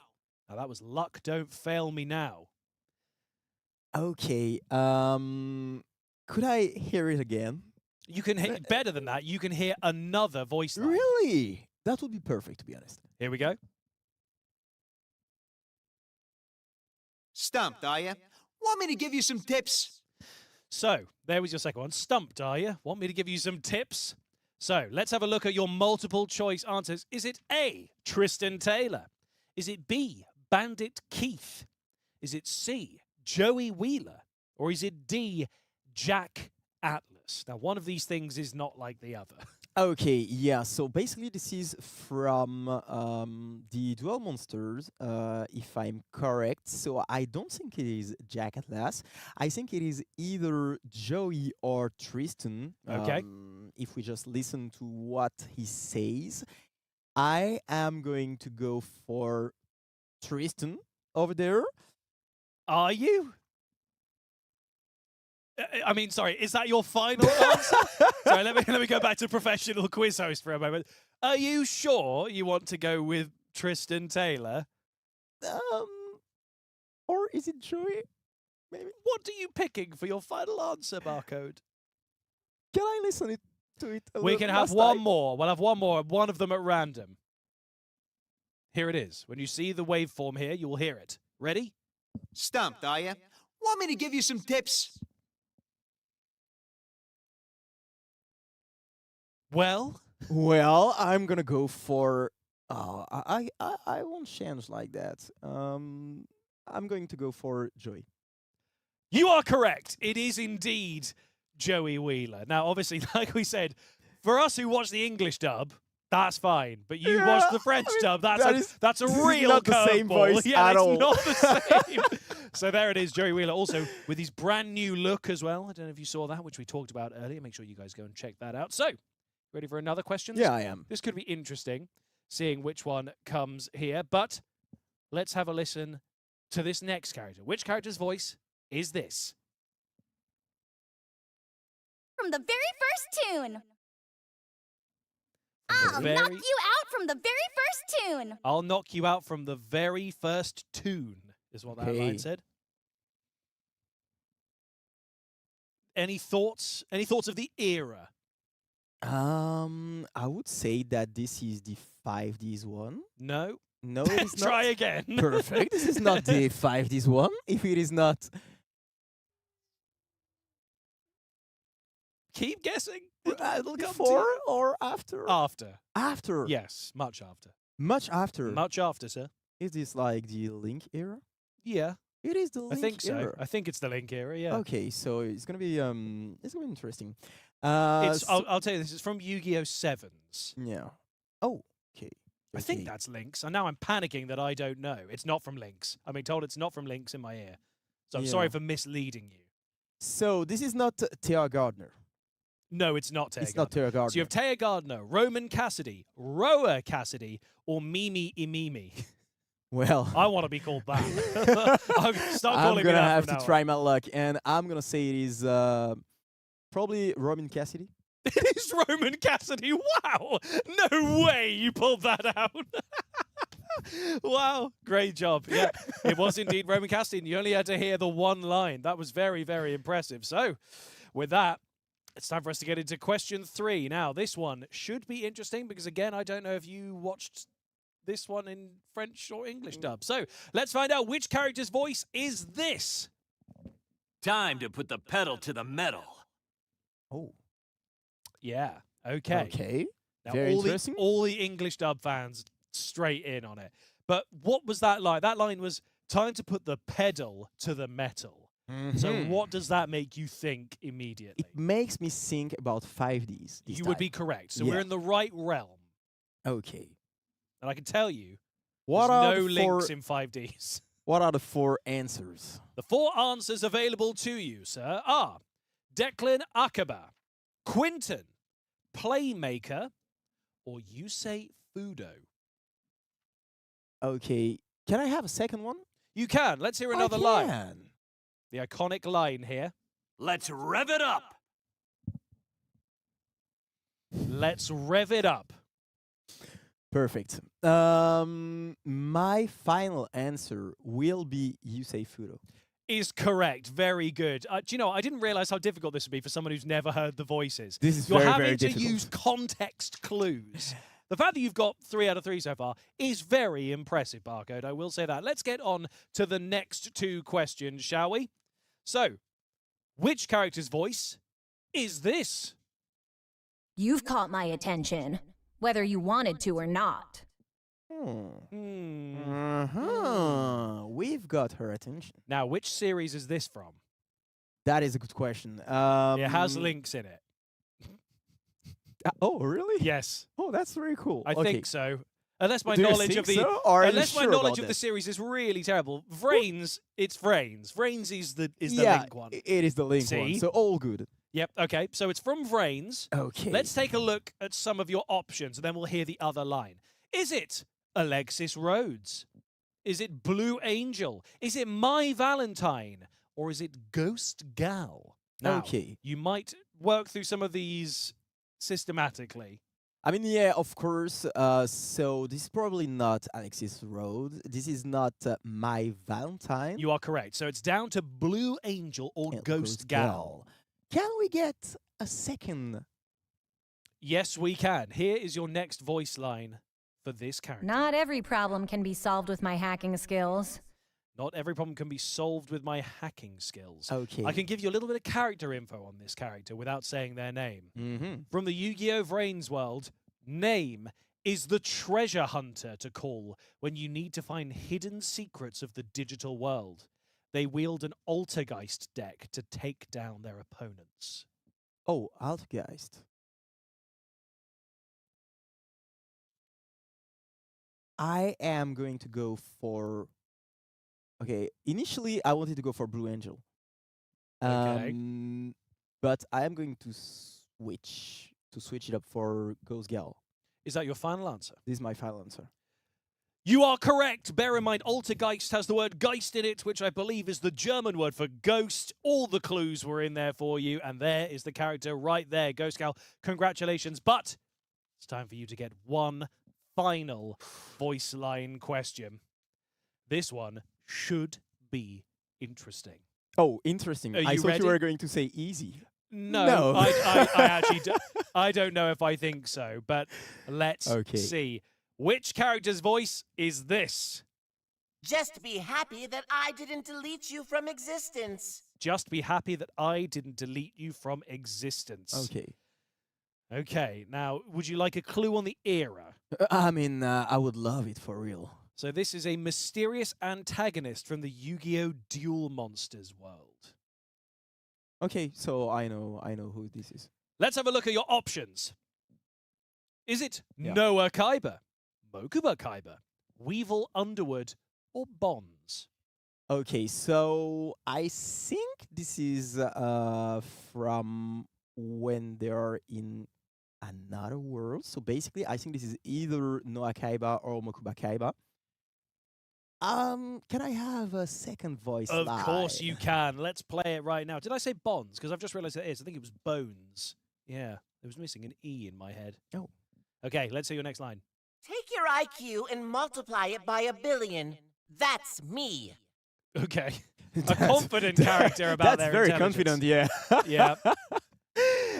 Now that was Luck Don't Fail Me Now. Okay, could I hear it again? You can hear better than that. You can hear another voice line. Really? That would be perfect, to be honest. Here we go. Stumped, are you? Want me to give you some tips? So, there was your second one. Stumped, are you? Want me to give you some tips? So, let's have a look at your multiple choice answers. Is it A, Tristan Taylor? Is it B, Bandit Keith? Is it C, Joey Wheeler? Or is it D, Jack Atlas? Now, one of these things is not like the other. Okay, yeah, so basically this is from the Duel Monsters, if I'm correct. So I don't think it is Jack Atlas. I think it is either Joey or Tristan. Okay. If we just listen to what he says. I am going to go for Tristan over there. Are you? I mean, sorry, is that your final answer? Sorry, let me go back to professional quiz host for a moment. Are you sure you want to go with Tristan Taylor? Or is it Joey? Maybe. What are you picking for your final answer, Barcode? Can I listen to it? We can have one more. We'll have one more, one of them at random. Here it is. When you see the waveform here, you will hear it. Ready? Stumped, are you? Want me to give you some tips? Well, Well, I'm gonna go for. I won't change like that. I'm going to go for Joey. you are correct. It is indeed Joey Wheeler. Now, obviously, like we said, for us who watch the English dub, that's fine. But you watch the French dub, that's a this is real not the same curveball. voice Yeah, at it's all. not the same. So there it is, Joey Wheeler, also with his brand new look as well. I don't know if you saw that, which we talked about earlier. Make sure you guys go and check that out. So, ready for another question? Yeah, I am. This could be interesting, seeing which one comes here. But let's have a listen to this next character. Which character's voice is this? From the very first tune. From the I'll very- knock you out from the very first tune. I'll knock you out from the very first tune, is what that Okay. line said. Any thoughts? Any thoughts of the era? I would say that this is the 5Ds one. No? No, it is Try not. again. Perfect. This is not the 5Ds one. If it is not, Keep guessing. It'll come to before you. or after? After. After. Yes, much after. Much after. Much after, sir. Is this like the Link era? Yeah, It is the Link I think so. era. I think it's the Link era, yeah. Okay, so it's gonna be interesting. It's, So- I'll tell you this, it's from Yu-Gi-Oh! Sevens. yeah. Oh, okay. I think okay. that's Lynx. And now I'm panicking that I don't know. It's not from Lynx. I'm being told it's not from Lynx in my ear. So I'm sorry Yeah. for misleading you. So this is not Thea Gardner. No, it's not Taya It's not Gardner. Thea Gardner. So you have Taya Gardner, Roman Cassidy, Roa Cassidy, or Mimi Imimi. well, I want to be called that. Stop I'm calling me gonna that have from to now try on. my luck, and I'm gonna say it is probably Robin Cassidy. It is Roman Cassidy. Wow. No way you pulled that out. Wow. Great job. Yeah, it was indeed Roman Cassidy. And you only had to hear the one line. That was very, very impressive. So with that, it's time for us to get into question 3. Now, this one should be interesting because, again, I don't know if you watched this one in French or English dub. So let's find out which character's voice is this. Time to put the pedal to the metal. Oh, Yeah. Okay. okay. Now, Very all interesting. all the English dub fans straight in on it. But what was that line? That line was time to put the pedal to the metal. So Mhm. what does that make you think immediately? It makes me think about 5Ds. This You would time. be correct. So Yeah. we're in the right realm. Okay. And I can tell you, What there's are no the links four? in 5Ds. What are the 4 answers? The 4 answers available to you, sir, are Declan Akaba, Quinton, Playmaker, or Yusei Fudo. Okay. Can I have a second one? You can. Let's hear another I line. can. The iconic line here. Let's rev it up. Let's rev it up. Perfect. My final answer will be Yusei Fudo. Is correct. Very good. Do you know what? I didn't realize how difficult this would be for someone who's never heard the voices. This is You're very, having very to difficult. use context clues. The fact that you've got 3 out of 3 so far is very impressive, Barcode. I will say that. Let's get on to the next 2 questions, shall we? So, which character's voice is this? You've caught my attention, whether you wanted to or not. We've got her attention. Now, which series is this from? That is a good question. It has links in it. Oh, really? Yes, Oh, that's very cool. I think so. Unless my Do you knowledge think of the so? Or are you unless my sure knowledge about of the that? series is really terrible. Vrains, it's Vrains. Vrains is the Yeah, link one. it is the link one. See? So all good. Yep. Okay. So it's from Vrains. Okay. Let's take a look at some of your options, and then we'll hear the other line. Is it Alexis Rhodes? Is it Blue Angel? Is it My Valentine? Or is it Ghost Gal? Now, Okay. you might work through some of these systematically. I mean, yeah, of course. So this is probably not Alexis Road. This is not My Valentine. You are correct. So it's down to Blue Angel or and Ghost Gal. Can we get a second? Yes, we can. Here is your next voice line for this character. Not every problem can be solved with my hacking skills. Not every problem can be solved with my hacking skills. Okay. I can give you a little bit of character info on this character without saying their name. Mm-hmm. From the Yu-Gi-Oh! Vrains world, name is the treasure hunter to call when you need to find hidden secrets of the digital world. They wield an Altergeist deck to take down their opponents. Oh, Altgeist. I am going to go for. Okay, initially I wanted to go for Blue Angel. Okay. But I am going to switch it up for Ghost Gal. Is that your final answer? This is my final answer. You are correct. Bear in mind, Altergeist has the word Geist in it, which I believe is the German word for ghost. All the clues were in there for you, and there is the character right there. Ghost Gal, congratulations. But it's time for you to get one final voice line question. This one should be interesting. Oh, interesting. Are I you thought ready? you were going to say easy. No. I actually I don't know if I think so, but let's Okay. see. Which character's voice is this? Just be happy that I didn't delete you from existence. Just be happy that I didn't delete you from existence. Okay. Okay, now, would you like a clue on the era? I mean, I would love it for real. So this is a mysterious antagonist from the Yu-Gi-Oh! Duel Monsters world. Okay, so I know who this is. Let's have a look at your options. Is it Yeah. Noah Kaiba, Mokuba Kaiba, Weevil Underwood, or Bonds? Okay, so I think this is from when they are in another world. So basically, I think this is either Noah Kaiba or Mokuba Kaiba. Can I have a second voice Of course line? you can. Let's play it right now. Did I say Bonds? Because I've just realized it is. I think it was Bones. Yeah, it was missing an E in my head. Oh. Okay, let's hear your next line. Take your IQ and multiply it by 1 billion. That's me. Okay. A That's- confident character about That's their very intelligence. confident, yeah. Yeah.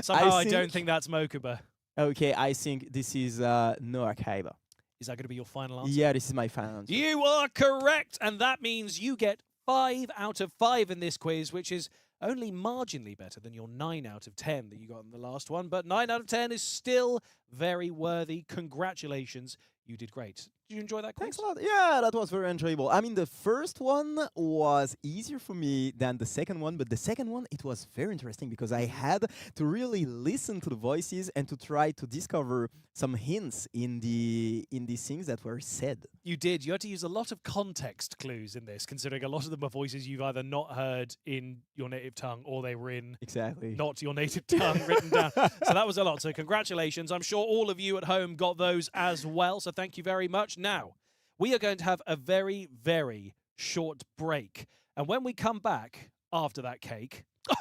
Somehow I don't think- think that's Mokuba. Okay, I think this is Noah Kaiba. Is that going to be your final answer? Yeah, this is my final answer. You are correct, and that means you get 5 out of 5 in this quiz, which is only marginally better than your 9 out of 10 that you got in the last one. But 9 out of 10 is still very worthy. Congratulations. You did great. Did you enjoy that quiz? Thanks a lot. Yeah, that was very enjoyable. I mean, the first one was easier for me than the second one, but the second one, it was very interesting because I had to really listen to the voices and to try to discover some hints in the things that were said. You did. You had to use a lot of context clues in this, considering a lot of them are voices you've either not heard in your native tongue or they were in Exactly. not your native tongue written down. So that was a lot. So congratulations. I'm sure all of you at home got those as well. So thank you very much. Now, we are going to have a very, very short break. And when we come back after that cake... Oh,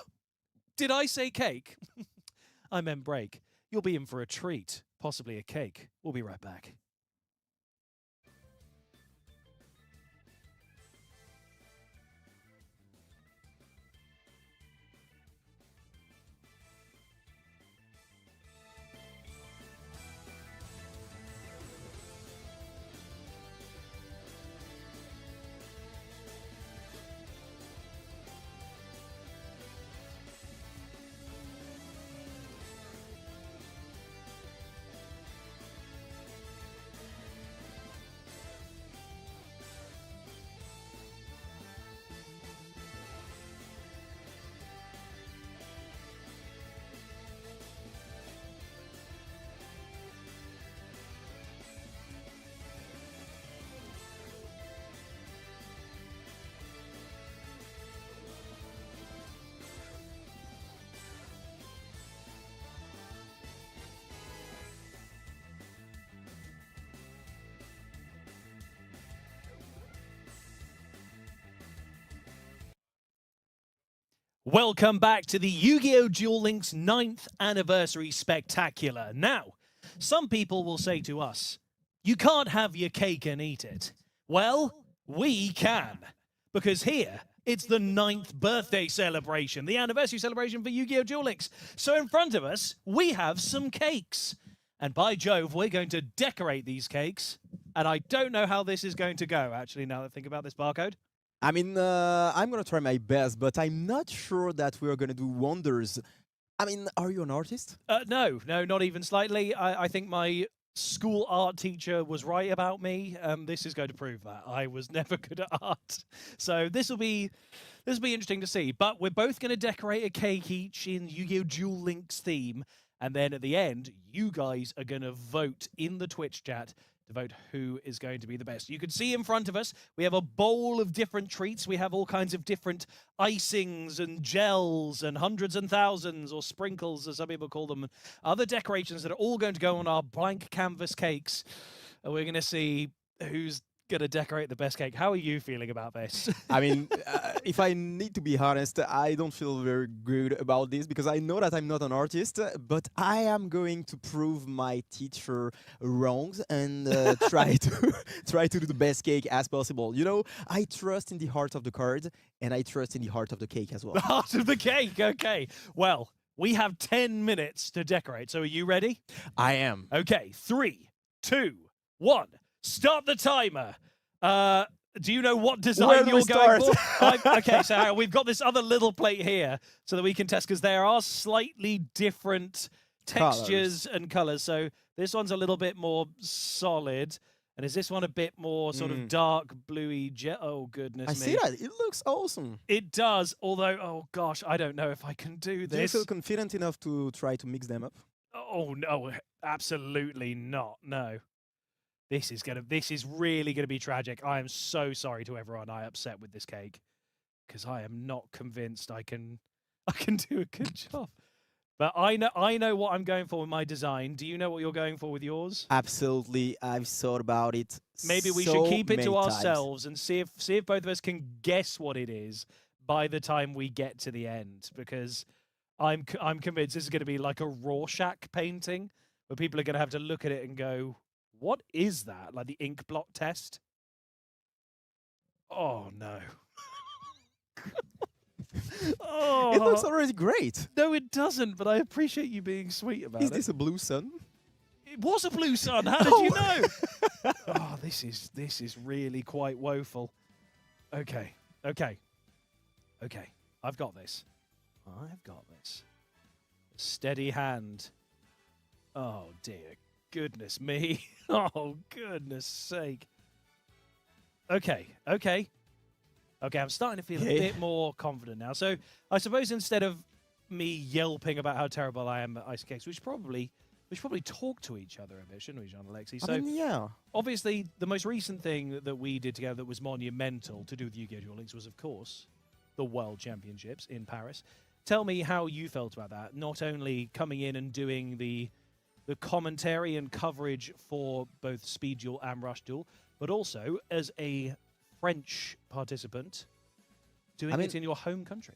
did I say cake? I meant break. You'll be in for a treat, possibly a cake. We'll be right back. Welcome back to the Yu-Gi-Oh! Duel Links 9th Anniversary Spectacular. Now, some people will say to us, you can't have your cake and eat it. Well, we can. Because here, it's the 9th birthday celebration, the anniversary celebration for Yu-Gi-Oh! Duel Links. So in front of us, we have some cakes. And by Jove, we're going to decorate these cakes. And I don't know how this is going to go, actually, now that I think about this barcode. I mean, I'm going to try my best, but I'm not sure that we're going to do wonders. I mean, are you an artist? No, not even slightly. I think my school art teacher was right about me. This is going to prove that. I was never good at art. So this will be interesting to see. But we're both going to decorate a cake each in Yu-Gi-Oh! Duel Links theme. And then at the end, you guys are going to vote in the Twitch chat to vote who is going to be the best. You can see in front of us, we have a bowl of different treats. We have all kinds of different icings and gels and hundreds and thousands, or sprinkles, as some people call them, and other decorations that are all going to go on our blank canvas cakes. And we're going to see who's going to decorate the best cake. How are you feeling about this? I mean, if I need to be honest, I don't feel very good about this because I know that I'm not an artist, but I am going to prove my teacher wrong and try to do the best cake as possible. You know, I trust in the heart of the card and I trust in the heart of the cake as well. The heart of the cake, okay. Well, we have 10 minutes to decorate, so are you ready? I am. Okay, 3, 2, 1. Start the timer. Do you know what design you're going for? Okay, so we've got this other little plate here so that we can test, because there are slightly different textures and colors. So this one's a little bit more solid. And is this one a bit more sort of dark bluey jet? Oh, goodness me. I see that. It looks awesome. It does, although, oh gosh, I don't know if I can do this. Do you feel confident enough to try to mix them up? Oh, no, absolutely not. No. This is really gonna be tragic. I am so sorry to everyone I upset with this cake, because I am not convinced I can do a good job. But I know what I'm going for with my design. Do you know what you're going for with yours? Absolutely, I've thought about it. Maybe we should keep it to ourselves and see if both of us can guess what it is by the time we get to the end, because I'm convinced this is going to be like a Rorschach painting where people are going to have to look at it and go, what is that? Like the ink blot test? Oh, no. Oh. It looks already great. No, it doesn't, but I appreciate you being sweet about it. Is this a blue sun? It was a blue sun. How did you know? Oh, this is really quite woeful. Okay. I've got this. Steady hand. Oh dear goodness me. Oh goodness sake. Okay. I'm starting to feel a bit more confident now. So I suppose instead of me yelping about how terrible I am at ice skates, we should probably talk to each other a bit, shouldn't we, John Alexi? So I mean, yeah. obviously the most recent thing that we did together that was monumental to do with Yu-Gi-Oh! Duel Links was, of course, the World Championships in Paris. Tell me how you felt about that, not only coming in and doing the commentary and coverage for both Speed Duel and Rush Duel, but also as a French participant doing it in your home country.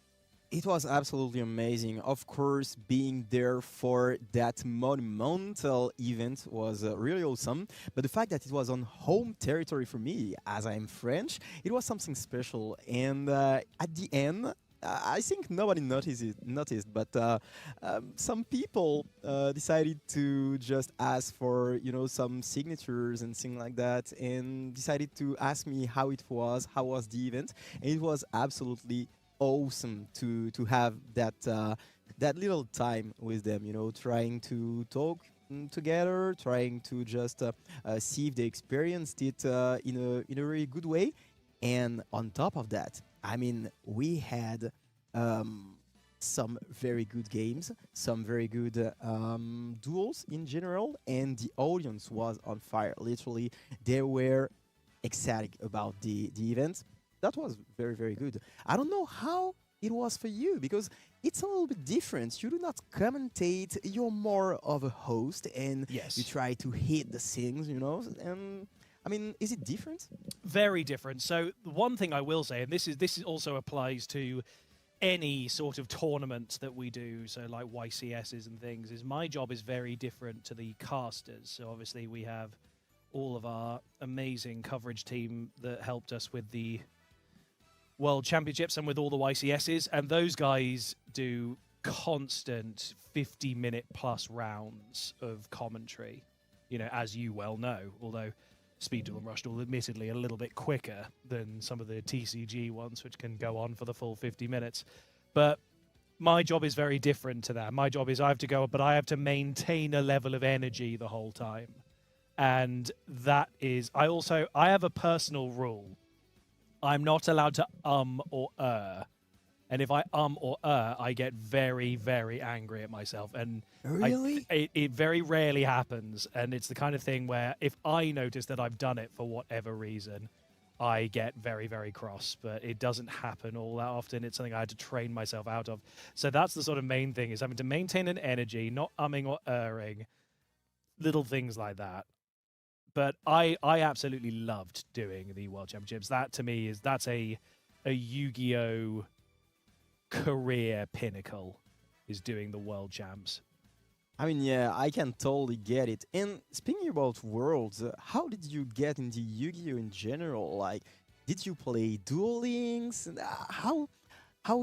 It was absolutely amazing. Of course, being there for that monumental event was really awesome. But the fact that it was on home territory for me, as I'm French, it was something special. And at the end, I think nobody noticed, but some people decided to just ask for, some signatures and things like that, and decided to ask me how was the event, and it was absolutely awesome to have that that little time with them, trying to talk together, trying to just see if they experienced it in a really good way. And on top of that, I mean, we had some very good games, some very good duels in general, and the audience was on fire. Literally, they were ecstatic about the event. That was very, very good. I don't know how it was for you, because it's a little bit different. You do not commentate, you're more of a host, and you try to hit the things, and I mean, is it different? Very different. So the one thing I will say, and this also applies to any sort of tournament that we do, so like YCSs and things, is my job is very different to the casters. So obviously we have all of our amazing coverage team that helped us with the World Championships and with all the YCSs, and those guys do constant 50-minute plus rounds of commentary, as you well know, although Speed Duel and Rush Duel admittedly a little bit quicker than some of the TCG ones, which can go on for the full 50 minutes. But my job is very different to that. My job is I have to go, but I have to maintain a level of energy the whole time. And that is, I have a personal rule. I'm not allowed to or and if I or I get very, very angry at myself. And really, it very rarely happens. And it's the kind of thing where if I notice that I've done it for whatever reason, I get very, very cross. But it doesn't happen all that often. It's something I had to train myself out of. So that's the sort of main thing, is having to maintain an energy, not umming or erring, little things like that. But I absolutely loved doing the World Championships. That to me that's a Yu-Gi-Oh! Career pinnacle, is doing the World Champs. I mean, yeah, I can totally get it. And speaking about Worlds, how did you get into Yu-Gi-Oh! In general? Like, did you play Duel Links? How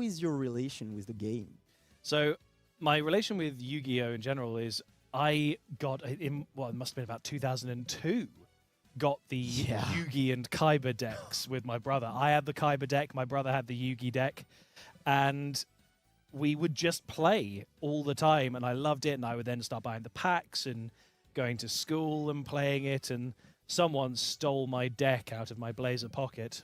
is your relation with the game? So my relation with Yu-Gi-Oh! In general is I got, it must have been about 2002, got the Yugi and Kaiba decks with my brother. I had the Kaiba deck, my brother had the Yugi deck, and we would just play all the time, and I loved it, and I would then start buying the packs and going to school and playing it, and someone stole my deck out of my blazer pocket.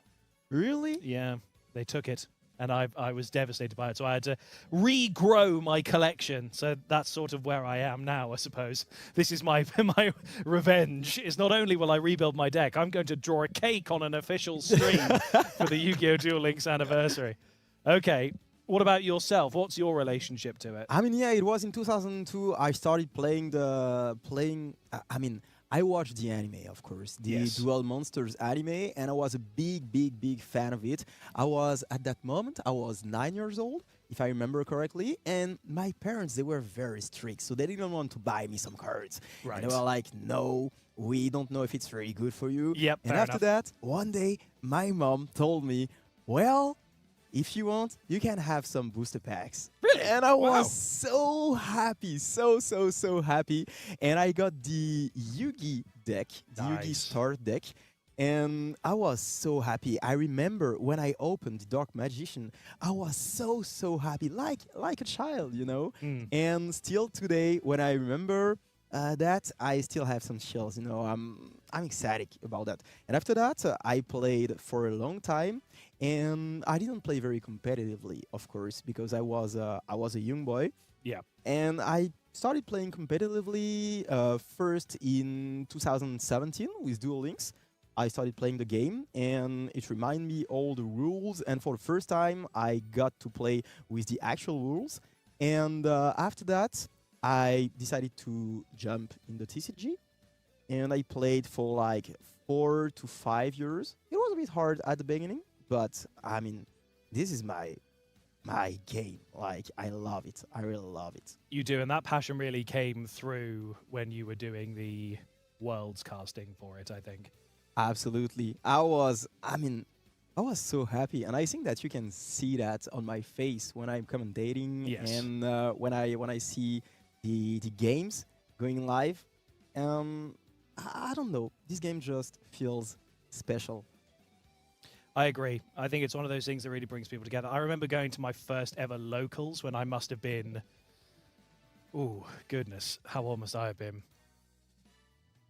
Really? Yeah, they took it. And I was devastated by it, so I had to regrow my collection. So that's sort of where I am now, I suppose. This is my revenge. Is not only will I rebuild my deck, I'm going to draw a cake on an official stream for the Yu-Gi-Oh! Duel Links anniversary. Okay, what about yourself? What's your relationship to it? I mean, yeah, it was in 2002. I started playing I watched the anime, of course, the Duel Monsters anime, and I was a big fan of it. At that moment, I was 9 years old, if I remember correctly, and my parents, they were very strict, so they didn't want to buy me some cards. Right. And they were like, no, we don't know if it's very good for you. Yep, and after that, one day, my mom told me, well, if you want, you can have some booster packs. Really? And I was so happy, so happy. And I got the Yugi deck, the Yugi Star deck. And I was so happy. I remember when I opened the Dark Magician, I was so happy, like a child, you know. And still today, when I remember that, I still have some chills. You know, I'm excited about that. And after that, I played for a long time, and I didn't play very competitively, of course, because I was a young boy. Yeah. And I started playing competitively first in 2017 with Duel Links. I started playing the game, and it reminded me all the rules. And for the first time, I got to play with the actual rules. And after that, I decided to jump in the TCG, and I played for like 4 to 5 years. It was a bit hard at the beginning, but I mean, this is my game. Like, I love it. I really love it. You do, and that passion really came through when you were doing the Worlds casting for it, I think. Absolutely. I was so happy, and I think that you can see that on my face when I'm commentating. Yes. And when I see the games going live. I don't know. This game just feels special. I agree. I think it's one of those things that really brings people together. I remember going to my first ever locals when I must have been, oh goodness, how old must I have been?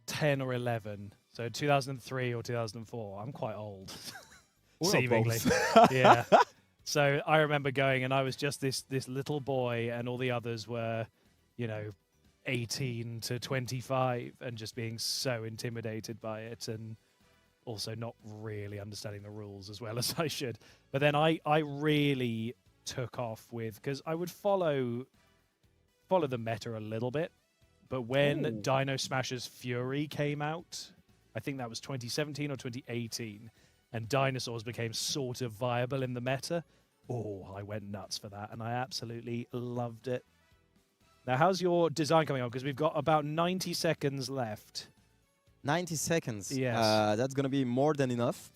10 or 11. So 2003 or 2004. I'm quite old, seemingly. Yeah. So I remember going, and I was just this little boy, and all the others were, you know, 18 to 25, and just being so intimidated by it, and also not really understanding the rules as well as I should. But then I really took off with, because I would follow the meta a little bit, but when Dino Smashers Fury came out, I think that was 2017 or 2018, and dinosaurs became sort of viable in the meta. Oh, I went nuts for that, and I absolutely loved it. Now, how's your design coming on? Because we've got about 90 seconds left. 90 seconds. Yes. That's going to be more than enough.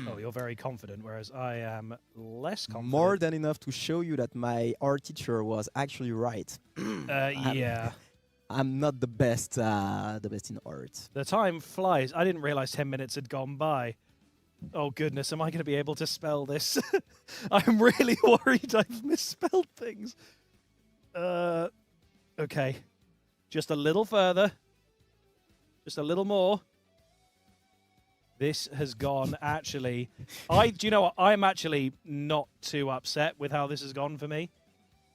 Oh, you're very confident, whereas I am less confident. More than enough to show you that my art teacher was actually right. Yeah. I'm not the best in art. The time flies. I didn't realize 10 minutes had gone by. Oh, goodness. Am I going to be able to spell this? I'm really worried I've misspelled things. Okay. Just a little further. Just a little more. This has gone, actually. Do you know what? I'm actually not too upset with how this has gone for me.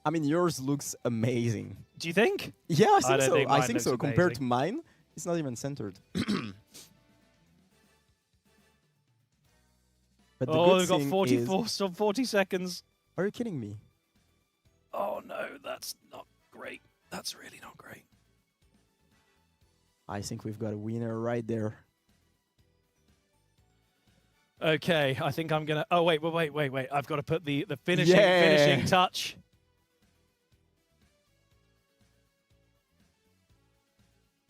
I mean, yours looks amazing. Do you think? Yeah, I think don't so. think I mine think looks so. Compared amazing. to mine, it's not even centered. But the Oh, good we've got thing 44, is, so 40 seconds. are you kidding me? Oh, no, that's not great. That's really not great. I think we've got a winner right there. Okay, I think I'm going to... Oh, wait. I've got to put the finishing touch.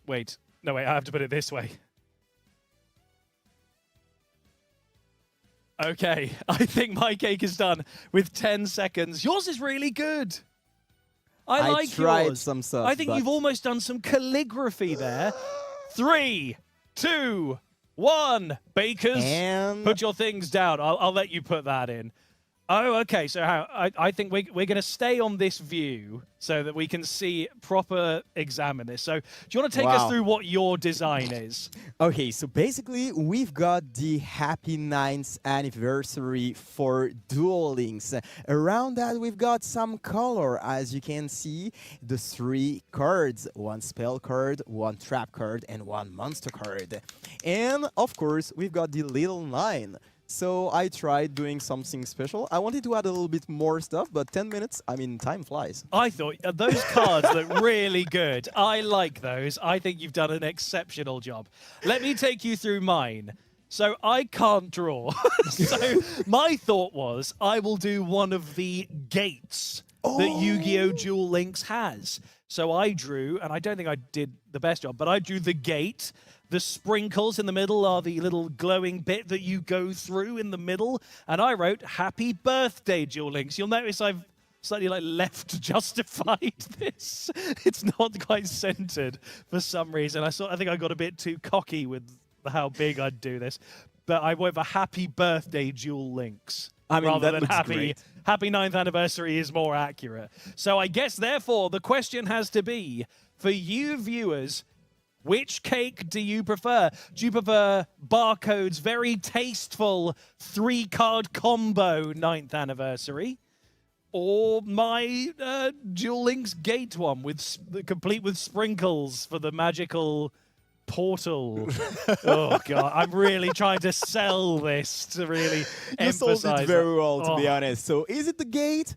Wait. No, wait, I have to put it this way. Okay, I think my cake is done with 10 seconds. Yours is really good. I like tried yours. some stuff. I think but you've almost done some calligraphy there. 3, 2, 1. Bakers, And put your things down. I'll let you put that in. Oh, okay. So I think we're going to stay on this view so that we can proper examine this. So do you want to take us through what your design is? okay, so basically we've got the happy 9th anniversary for Duel Links. Around that we've got some color, as you can see, the 3 cards, 1 spell card, 1 trap card, and 1 monster card. And of course we've got the little 9. So I tried doing something special. I wanted to add a little bit more stuff, but 10 minutes, I mean, time flies. I thought those cards look really good. I like those. I think you've done an exceptional job. Let me take you through mine. So I can't draw. So my thought was I will do one of the gates that Yu-Gi-Oh! Duel Links has. So I drew, and I don't think I did the best job, but I drew the gate. The sprinkles in the middle are the little glowing bit that you go through in the middle. And I wrote, "Happy birthday, Duel Links." You'll notice I've slightly left justified this. It's not quite centered for some reason. I think I got a bit too cocky with how big I'd do this. But I went for "Happy birthday, Duel Links." I mean, rather that than looks happy great. happy 9th anniversary is more accurate. So I guess, therefore, the question has to be, for you viewers, which cake do you prefer? Do you prefer Barcode's very tasteful 3-card combo 9th anniversary? Or my Duel Links Gate one, complete with sprinkles for the magical portal? Oh, God. I'm really trying to sell this to really You sold emphasize it very well, to be Oh. honest. So is it the gate?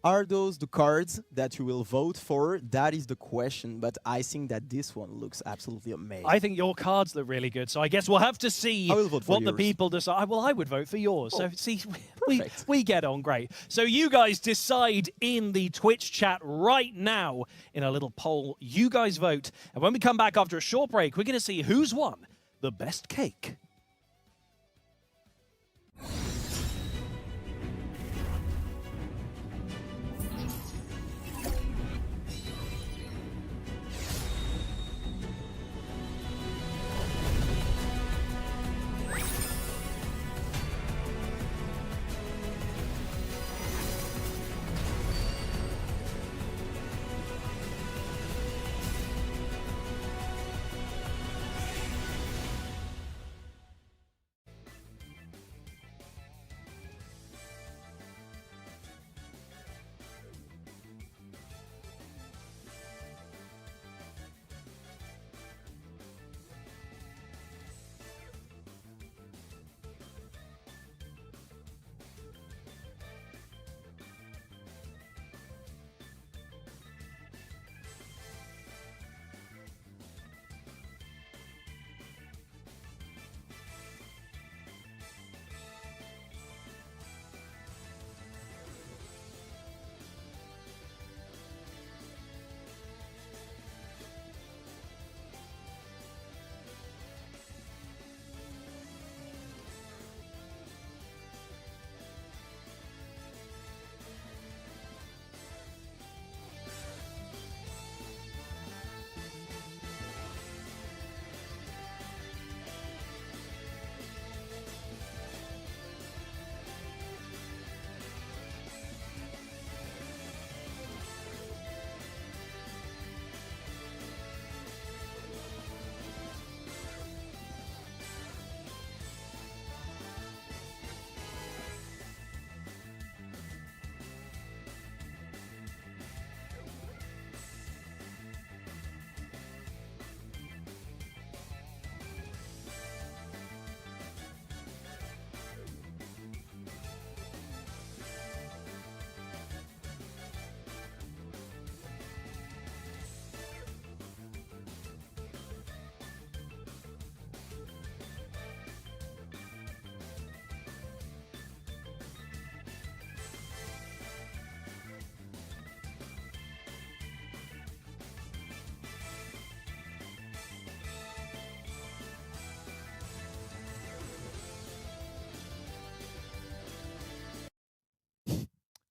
Are those the cards that you will vote for? That is the question, but I think that this one looks absolutely amazing. I think your cards look really good, so I guess we'll have to see I will vote for what the yours. people decide. Well, I would vote for yours. So see, perfect. we get on great. So you guys decide in the Twitch chat right now in a little poll. You guys vote, and when we come back after a short break, we're going to see who's won the best cake.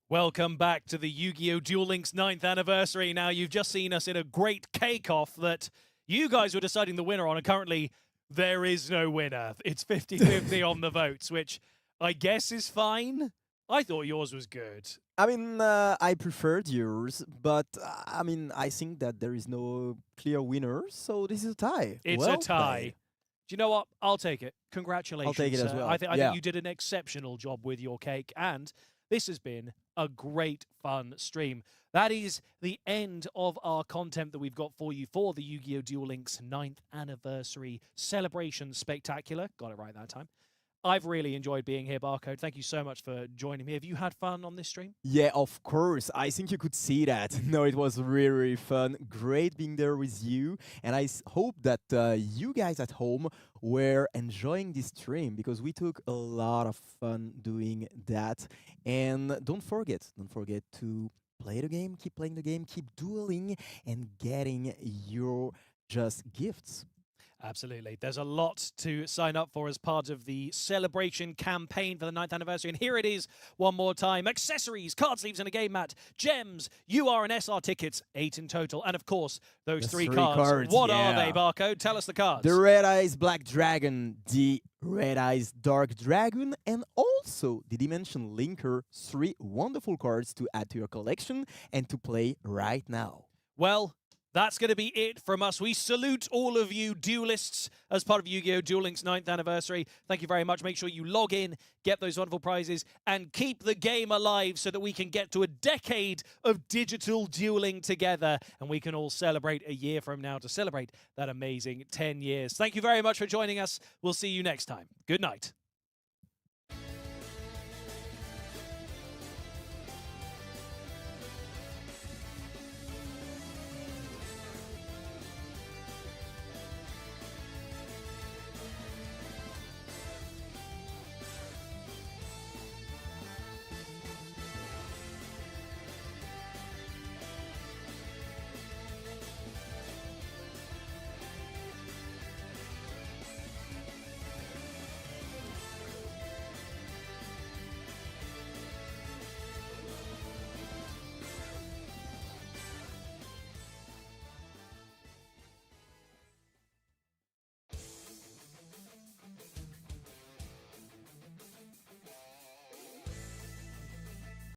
Welcome back to the Yu-Gi-Oh! Duel Links 9th anniversary. Now, you've just seen us in a great cake-off that you guys were deciding the winner on, and currently there is no winner. It's 50-50 on the votes, which I guess is fine. I thought yours was good. I mean, I preferred yours, but I mean, I think that there is no clear winner, so this is a tie. It's Well a tie. played. Do you know what? I'll take it. Congratulations. take it as sir. well. I think Yeah. you did an exceptional job with your cake, and this has been a great fun stream. That is the end of our content that we've got for you for the Yu-Gi-Oh! Duel Links 9th anniversary celebration spectacular. Got it right that time. I've really enjoyed being here, Barcode. Thank you so much for joining me. Have you had fun on this stream? Yeah, of course. I think you could see that. No, it was really, really fun. Great being there with you. And I hope that you guys at home were enjoying this stream because we took a lot of fun doing that. And don't forget to play the game, keep playing the game, keep dueling, and getting your just gifts. Absolutely. There's a lot to sign up for as part of the celebration campaign for the 9th anniversary. And here it is one more time. Accessories, card sleeves and a game mat, gems, UR and SR tickets, 8 in total. And of course, those The three three cards. cards, What yeah. are they, Barcode? Tell us the cards. The Red Eyes Black Dragon, the Red Eyes Dark Dragon, and also the Dimension Linker, 3 wonderful cards to add to your collection and to play right now. Well, that's going to be it from us. We salute all of you duelists as part of Yu-Gi-Oh! Duel Links 9th anniversary. Thank you very much. Make sure you log in, get those wonderful prizes, and keep the game alive so that we can get to a decade of digital dueling together, and we can all celebrate a year from now to celebrate that amazing 10 years. Thank you very much for joining us. We'll see you next time. Good night.